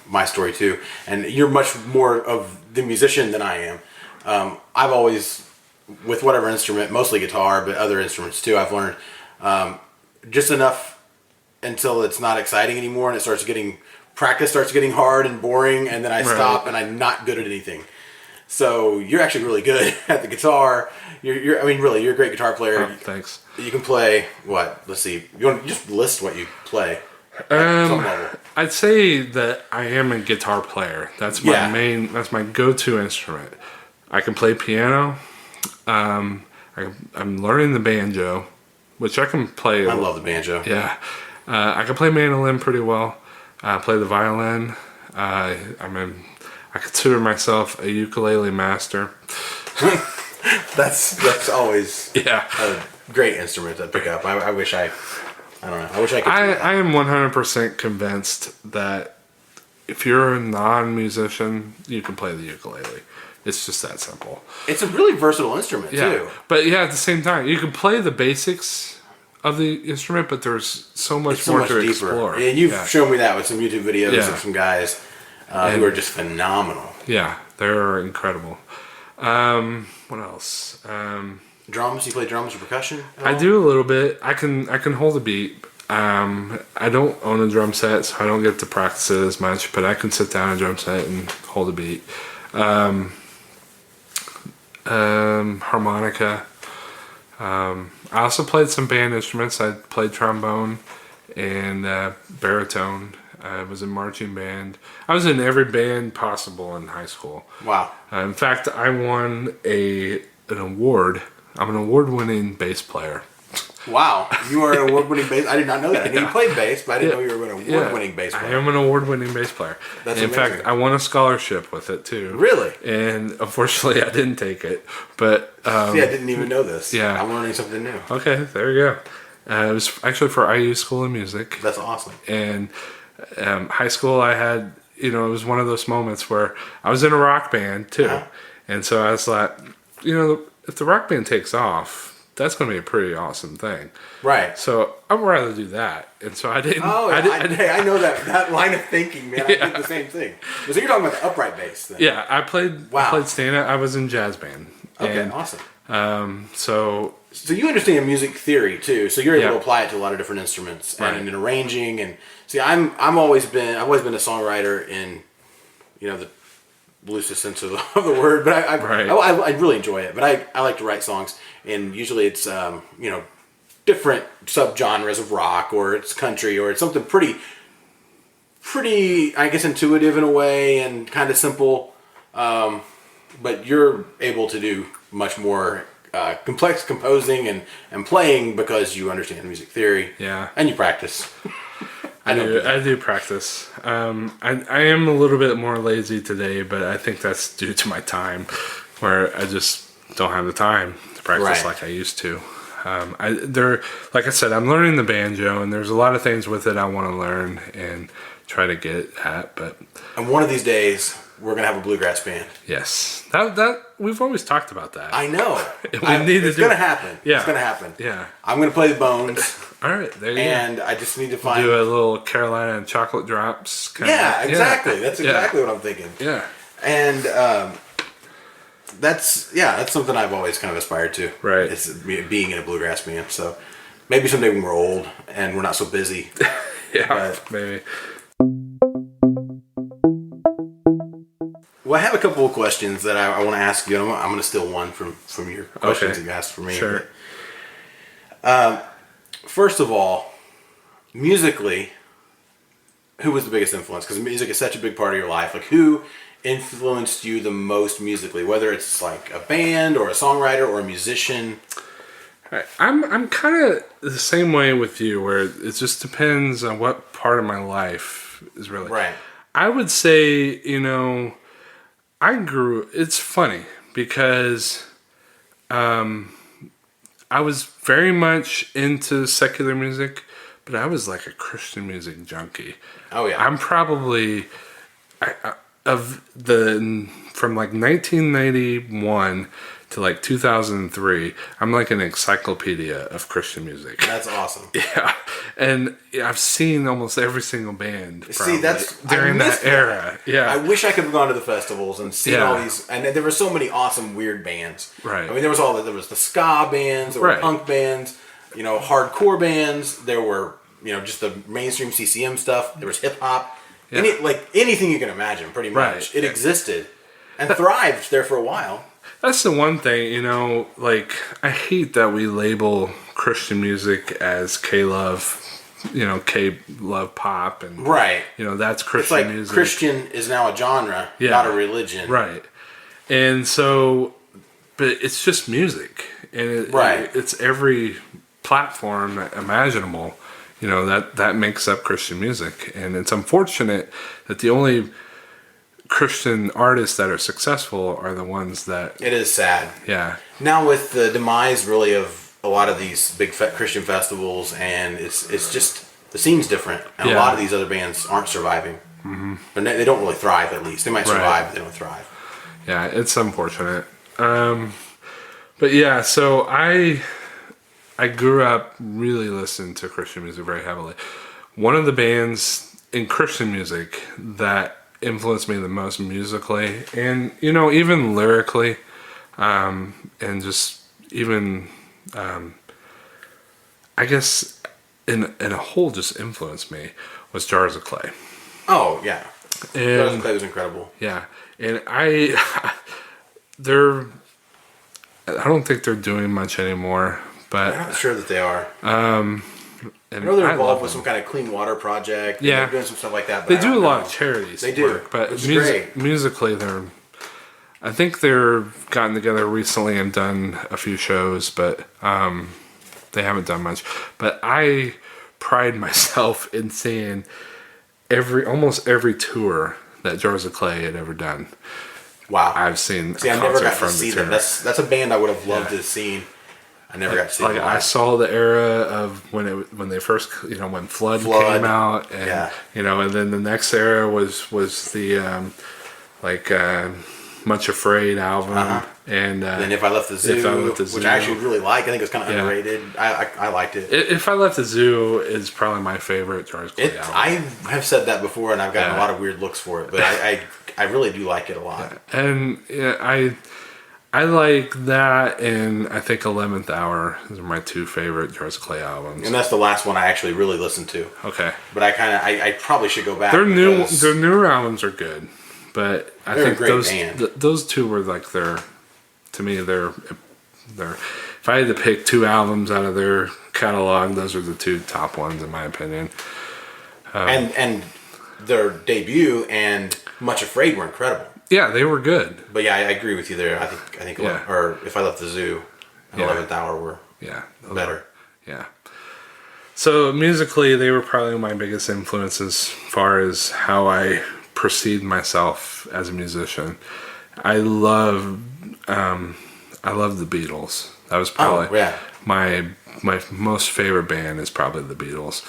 my story too. And you're much more of the musician than I am. I've always, with whatever instrument, mostly guitar, but other instruments too, I've learned just enough until it's not exciting anymore, and practice starts getting hard and boring, and then I stop, and I'm not good at anything. So you're actually really good at the guitar. You're a great guitar player. Oh, thanks. You can play what? Let's see. You want to just list what you play? At some level. I'd say that I am a guitar player. That's my That's my go-to instrument. I can play piano. I'm learning the banjo, which I can play. I love the banjo. Yeah, I can play mandolin pretty well. I play the violin. I consider myself a ukulele master. That's always a great instrument to pick up. I wish I don't know. I wish I could. I am 100% convinced that if you're a non-musician, you can play the ukulele. It's just that simple. It's a really versatile instrument too. But at the same time, you can play the basics of the instrument, but there's so much more to deeper. explore. And you've shown me that with some YouTube videos of some guys who are just phenomenal. Yeah, they're incredible. What else? Drums? You play drums or percussion? I do a little bit. I can hold a beat. I don't own a drum set, so I don't get to practice it as much. But I can sit down a drum set and hold a beat. Harmonica. I also played some band instruments. I played trombone and baritone. I was in marching band. I was in every band possible in high school. Wow. In fact, I won an award. I'm an award-winning bass player. Wow. You are an award-winning bass. I did not know that. I knew you played bass, but I didn't know you were an award-winning bass player. I am an award-winning bass player. That's in amazing. fact, I won a scholarship with it too. Really? And unfortunately, I didn't take it. But I didn't even know this. Yeah. I'm learning something new. Okay, there you go. It was actually for IU School of Music. That's awesome. And high school, I had, it was one of those moments where I was in a rock band too. Uh-huh. And so I was like, if the rock band takes off, that's going to be a pretty awesome thing. Right. So I would rather do that. And so I didn't. Oh, I know that line of thinking, man. I did the same thing. So you're talking about the upright bass then? Yeah, I played stand-up. I was in jazz band. Okay, awesome. So you understand music theory too, so you're able to apply it to a lot of different instruments and in arranging. And see, I've always been a songwriter in, the loosest sense of the word, but I really enjoy it. But I like to write songs, and usually it's different subgenres of rock, or it's country, or it's something pretty I guess intuitive in a way and kind of simple. But you're able to do much more complex composing and playing because you understand music theory. Yeah. And you practice. I do practice. I am a little bit more lazy today, but I think that's due to my time, where I just don't have the time to practice like I used to. Like I said, I'm learning the banjo, and there's a lot of things with it I want to learn and try to get at. And one of these days, we're gonna have a bluegrass band. Yes, that we've always talked about that. I know. It's gonna happen. Yeah, it's gonna happen. Yeah, I'm gonna play the bones. All right, there you go. And I just need to find do a little Carolina and chocolate drops. Exactly. That's exactly what I'm thinking. Yeah, and that's something I've always kind of aspired to. Right, it's being in a bluegrass band. So maybe someday when we're old and we're not so busy. Maybe. Well, I have a couple of questions that I want to ask you. I'm going to steal one from your questions that you asked for me. Sure. First of all, musically, who was the biggest influence? Because music is such a big part of your life. Like, who influenced you the most musically? Whether it's like a band or a songwriter or a musician. I'm kind of the same way with you, where it just depends on what part of my life is really. Right. I would say, it's funny because I was very much into secular music, but I was like a Christian music junkie. Oh yeah. I'm probably from like 1991 to like 2003, I'm like an encyclopedia of Christian music. That's awesome. Yeah, and I've seen almost every single band. See, during that era. Yeah, I wish I could have gone to the festivals and seen all these. And there were so many awesome weird bands. Right. I mean, there was the ska bands, there were punk bands. hardcore bands. There were, just the mainstream CCM stuff. There was hip hop. Yeah. Anything you can imagine, pretty much. Right. It existed and thrived there for a while. That's the one thing, I hate that we label Christian music as K-Love, K-Love pop, and right. That's Christian it's like music. Christian is now a genre, not a religion. Right. And so, but it's just music, and it's every platform imaginable, that makes up Christian music, and it's unfortunate that the only Christian artists that are successful are the ones that... It is sad. Yeah. Now with the demise, really, of a lot of these big Christian festivals, and it's just the scene's different, and a lot of these other bands aren't surviving. Mm-hmm. But they don't really thrive. At least they might survive, but they don't thrive. Yeah, it's unfortunate. But yeah, so I grew up really listening to Christian music very heavily. One of the bands in Christian music that influenced me the most musically, and even lyrically, and just even I guess in a whole just influenced me was Jars of Clay. Oh yeah, and Jars of Clay was incredible. Yeah, and I don't think they're doing much anymore, but I'm not sure that they are. I know they're involved with some kind of clean water project. Yeah, they're doing some stuff like that. But they do a lot of charities. They do, work, but musically, I think they're gotten together recently and done a few shows, but they haven't done much. But I pride myself in seeing almost every tour that Jars of Clay had ever done. Wow, I've seen. See, I never got to see them. That's a band I would have loved to have seen. I never got to see them. I saw the era of when they first, when Flood came out, and and then the next era was the Much Afraid album, and then If I Left the Zoo, which I actually really like. I think it's kind of underrated. I liked it. If I Left the Zoo is probably my favorite Jars of Clay album. I have said that before, and I've gotten a lot of weird looks for it, but I really do like it a lot. Yeah. And I like that, and I think 11th Hour is my two favorite Jars of Clay albums. And that's the last one I actually really listened to. Okay. But I probably should go back. Their newer albums are good, but I think those two were like they're if I had to pick two albums out of their catalog, those are the two top ones in my opinion. And their debut and Much Afraid were incredible. Yeah, they were good. But yeah, I agree with you there. I think or If I Left the Zoo and 11th Hour were better. Yeah. So musically, they were probably my biggest influences as far as how I perceived myself as a musician. I love the Beatles. That was probably my most favorite band is probably the Beatles.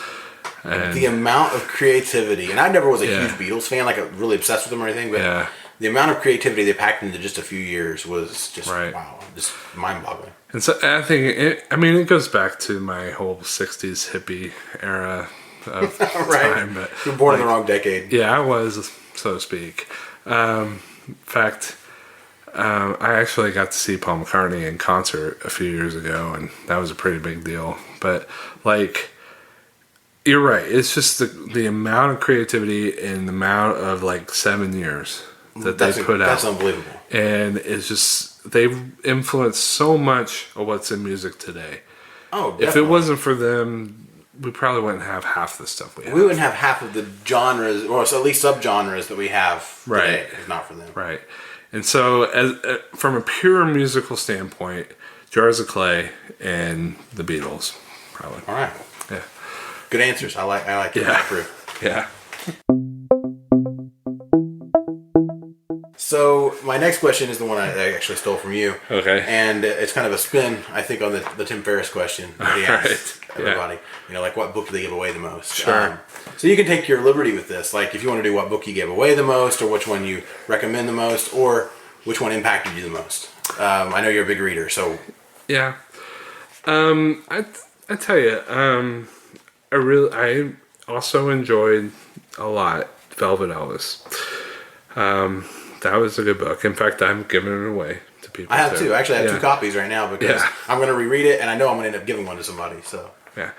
And the amount of creativity, and I never was a huge Beatles fan, like really obsessed with them or anything, but the amount of creativity they packed into just a few years was just wow, just mind-boggling. And so I think it goes back to my whole '60s hippie era of time. But you were born in the wrong decade. Yeah, I was, so to speak. In fact, I actually got to see Paul McCartney in concert a few years ago, and that was a pretty big deal. But you're right. It's just the amount of creativity and the amount of 7 years that they put out. That's unbelievable. And it's just, they've influenced so much of what's in music today. Oh, definitely. If it wasn't for them, we probably wouldn't have half the stuff we have. We wouldn't have half of the genres, or at least subgenres that we have today, if not for them. Right. And so, from a pure musical standpoint, Jars of Clay and the Beatles, probably. All right. Yeah. Good answers. I like it. I approve. Yeah. So my next question is the one I actually stole from you. Okay. And it's kind of a spin, I think, on the Tim Ferriss question that he asked everybody. What book do they give away the most? Sure. So you can take your liberty with this. If you want to do what book you gave away the most, or which one you recommend the most, or which one impacted you the most. I know you're a big reader, so. Yeah. I tell you, I also enjoyed a lot Velvet Elvis. That was a good book. In fact, I'm giving it away to people. I have too. two. Actually, I have 2 copies right now because I'm going to reread it, and I know I'm going to end up giving one to somebody. So yeah,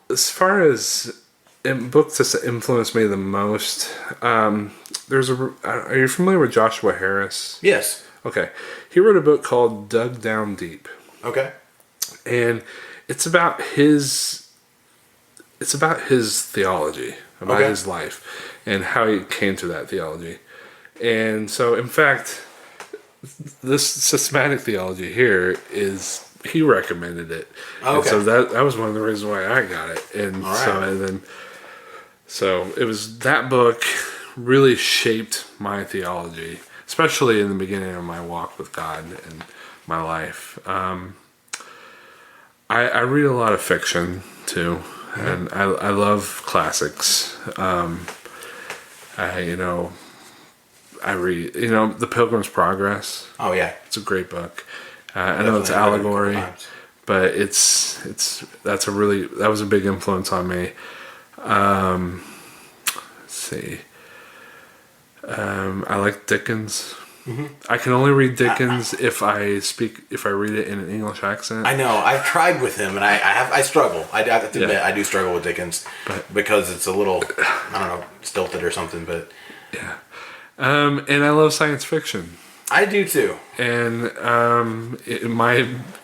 as far as books that influenced me the most, are you familiar with Joshua Harris? yes, Okay, he wrote a book called Dug Down Deep, okay, and it's about his theology, about his life, and how he came to that theology. And so, in fact, this systematic theology here is, he recommended it. Okay. And so that was one of the reasons why I got it. And All so it was, that book really shaped my theology, especially in the beginning of my walk with God and my life. I read a lot of fiction too, and I love classics. I read, The Pilgrim's Progress. Oh yeah, It's a great book. I know it's allegory, but that was a big influence on me. Let's see. I like Dickens. Mm-hmm. I can only read Dickens if I read it in an English accent. I know. I've tried with him, and I struggle. I have to admit, I do struggle with Dickens, because it's a little, I don't know, stilted or something. But yeah, and I love science fiction. I do too. And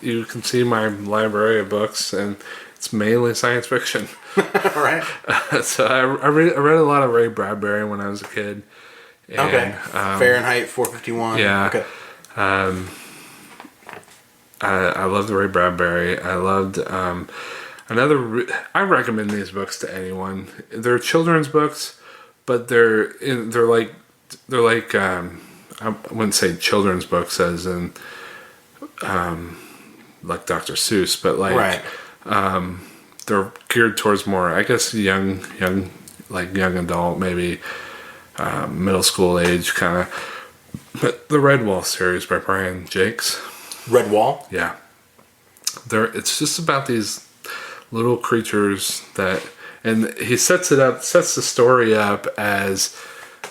you can see my library of books, and it's mainly science fiction. Right. So I read a lot of Ray Bradbury when I was a kid. And, okay. Fahrenheit 451. Yeah. Okay. I loved Ray Bradbury. I loved I recommend these books to anyone. They're children's books, but they're like I wouldn't say children's books as in like Dr. Seuss, but like they're geared towards more, I guess, young adult, maybe middle school age kind of. But the Redwall series by Brian Jakes. Redwall? Yeah. It's just about these little creatures and he sets the story up as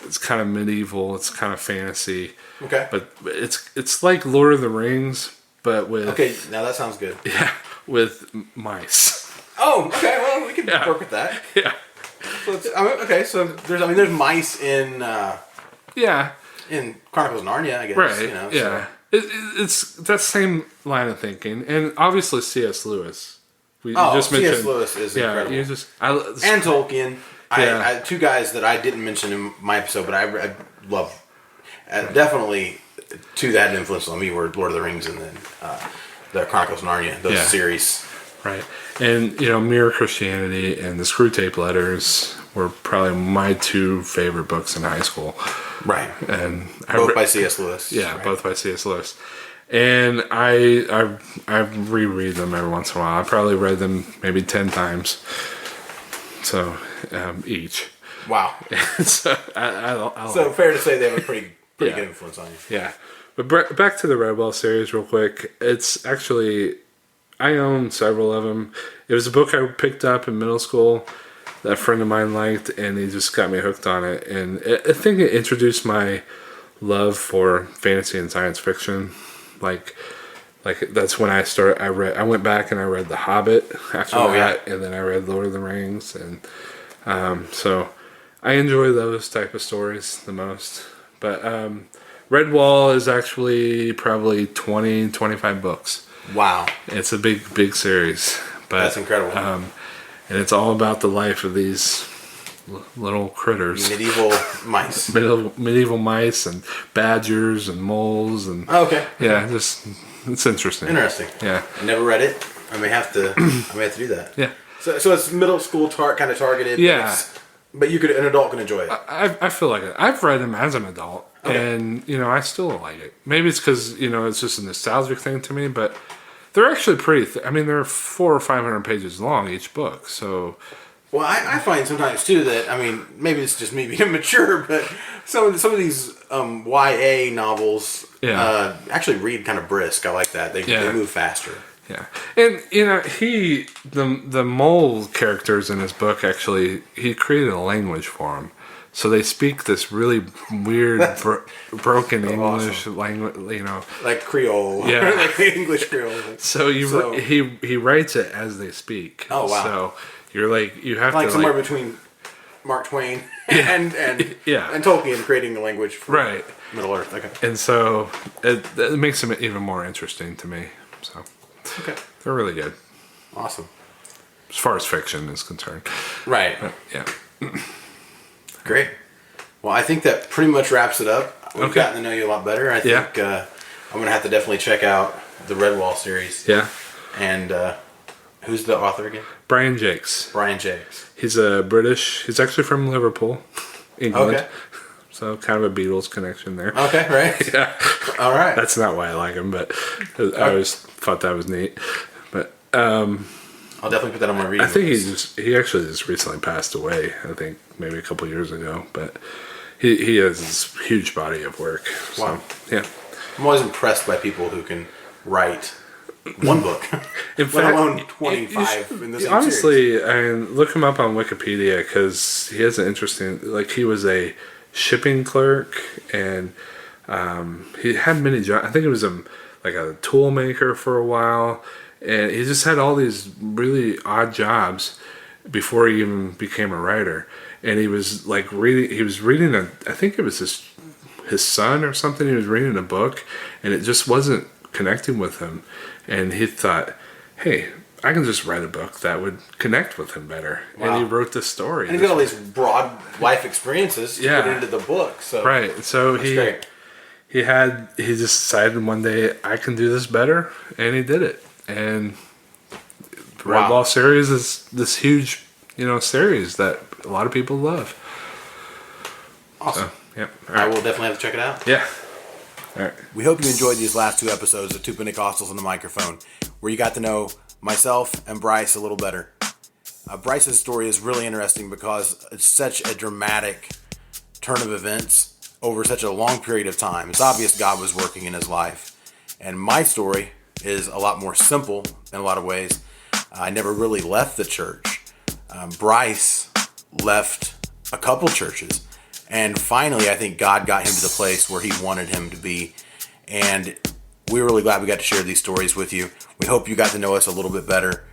it's kind of medieval, it's kind of fantasy. Okay. But it's like Lord of the Rings, but with... Okay, now that sounds good. Yeah, with mice. Oh, okay, well, we can work with that. Yeah. So there's mice in in Chronicles of Narnia, I guess. Right. Yeah. So. It's that same line of thinking, and obviously C.S. Lewis. C.S. Lewis is incredible. And Tolkien. I 2 guys that I didn't mention in my episode, but I love. Definitely 2 that had an influence on me were Lord of the Rings and then the Chronicles of Narnia. Those series. Right. And, Mere Christianity and the Screw Tape Letters were probably my 2 favorite books in high school. Right. And both by C.S. Lewis. Yeah, right. Both by C.S. Lewis. And I reread them every once in a while. I probably read them maybe 10 times. So, each. Wow. So, so fair to say they have a pretty good influence on you. Yeah. But back to the Redwall series real quick. It's actually... I own several of them. It was a book I picked up in middle school that a friend of mine liked, and he just got me hooked on it. And I think it introduced my love for fantasy and science fiction. Like that's when I started. I went back and I read The Hobbit after that, and then I read Lord of the Rings, and so I enjoy those type of stories the most. But Redwall is actually probably 20-25 books. Wow. It's a big series. But, that's incredible. And it's all about the life of these little critters. Medieval mice. Medieval mice and badgers and moles and... Oh, okay. Yeah, it's interesting. Interesting. Yeah. I never read it. I may have to do that. Yeah. So it's middle school kind of targeted. Yeah. But an adult can enjoy it. I feel like it. I've read them as an adult. Okay. And, I still like it. Maybe it's because, it's just a nostalgic thing to me, but they're actually pretty... they're 400 or 500 pages long, each book, so... Well, I find sometimes, too, that, maybe it's just me being immature, but some of these YA novels actually read kind of brisk. I like that. They move faster. Yeah. And, the mole characters in his book, actually, he created a language for them. So they speak this really weird, broken English awesome. language, Like Creole. Yeah. Like English Creole. So he writes it as they speak. Oh, wow. So you're like, you have Like to somewhere between Mark Twain and Yeah. and Tolkien creating the language for right. Middle Earth. Okay. And so it makes them even more interesting to me. So Okay. they're really good Awesome. as far as fiction is concerned. Right. But, yeah. Great. Well, I think that pretty much wraps it up. We've Okay. gotten to know you a lot better. I think I'm going to have to definitely check out the Redwall series. Yeah. And who's the author again? Brian Jakes. Brian Jakes. He's he's actually from Liverpool, England. Okay. So kind of a Beatles connection there. Okay, right. Yeah. All right. That's not why I like him, but I always thought that was neat. But I'll definitely put that on my reading I think list. he actually just recently passed away. I think maybe a couple years ago, but he has this huge body of work. So, Wow. yeah. I'm always impressed by people who can write one book, In let fact, alone 25 in the same series. honestly, look him up on Wikipedia because he has an interesting. Like he was a shipping clerk, and he had many jobs. I think he was like a tool maker for a while, and he just had all these really odd jobs before he even became a writer. And he was like reading. He was reading I think it was his son or something. He was reading a book, and it just wasn't connecting with him. And he thought, hey, I can just write a book that would connect with him better. Wow. And he wrote this story. And he's got all these broad life experiences to put into the book. So Right. So that's great. he just decided one day, I can do this better. And he did it. And the Red Ball series is this huge, series that a lot of people love. Awesome. So, yeah. All I right. will definitely have to check it out. Yeah. All right. We hope you enjoyed these last two episodes of Two Pentecostals and the Microphone, where you got to know myself and Bryce a little better. Bryce's story is really interesting because it's such a dramatic turn of events over such a long period of time. It's obvious God was working in his life. And my story is a lot more simple in a lot of ways. I never really left the church. Bryce left a couple churches. And finally, I think God got him to the place where he wanted him to be. And we're really glad we got to share these stories with you. We hope you got to know us a little bit better.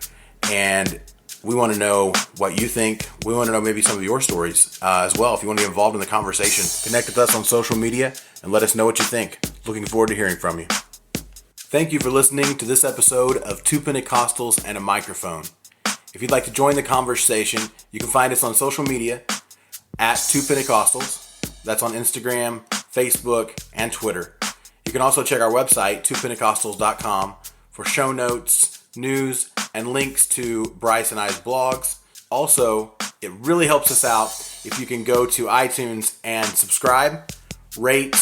And we want to know what you think. We want to know maybe some of your stories as well. If you want to get involved in the conversation, connect with us on social media and let us know what you think. Looking forward to hearing from you. Thank you for listening to this episode of Two Pentecostals and a Microphone. If you'd like to join the conversation, you can find us on social media at Two Pentecostals. That's on Instagram, Facebook, and Twitter. You can also check our website, twopentecostals.com, for show notes, news, and links to Bryce and I's blogs. Also, it really helps us out if you can go to iTunes and subscribe, rate,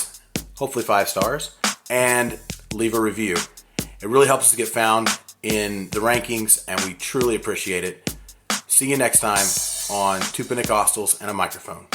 hopefully 5 stars, and leave a review. It really helps us get found in the rankings, and we truly appreciate it. See you next time on Two Pentecostals and a Microphone.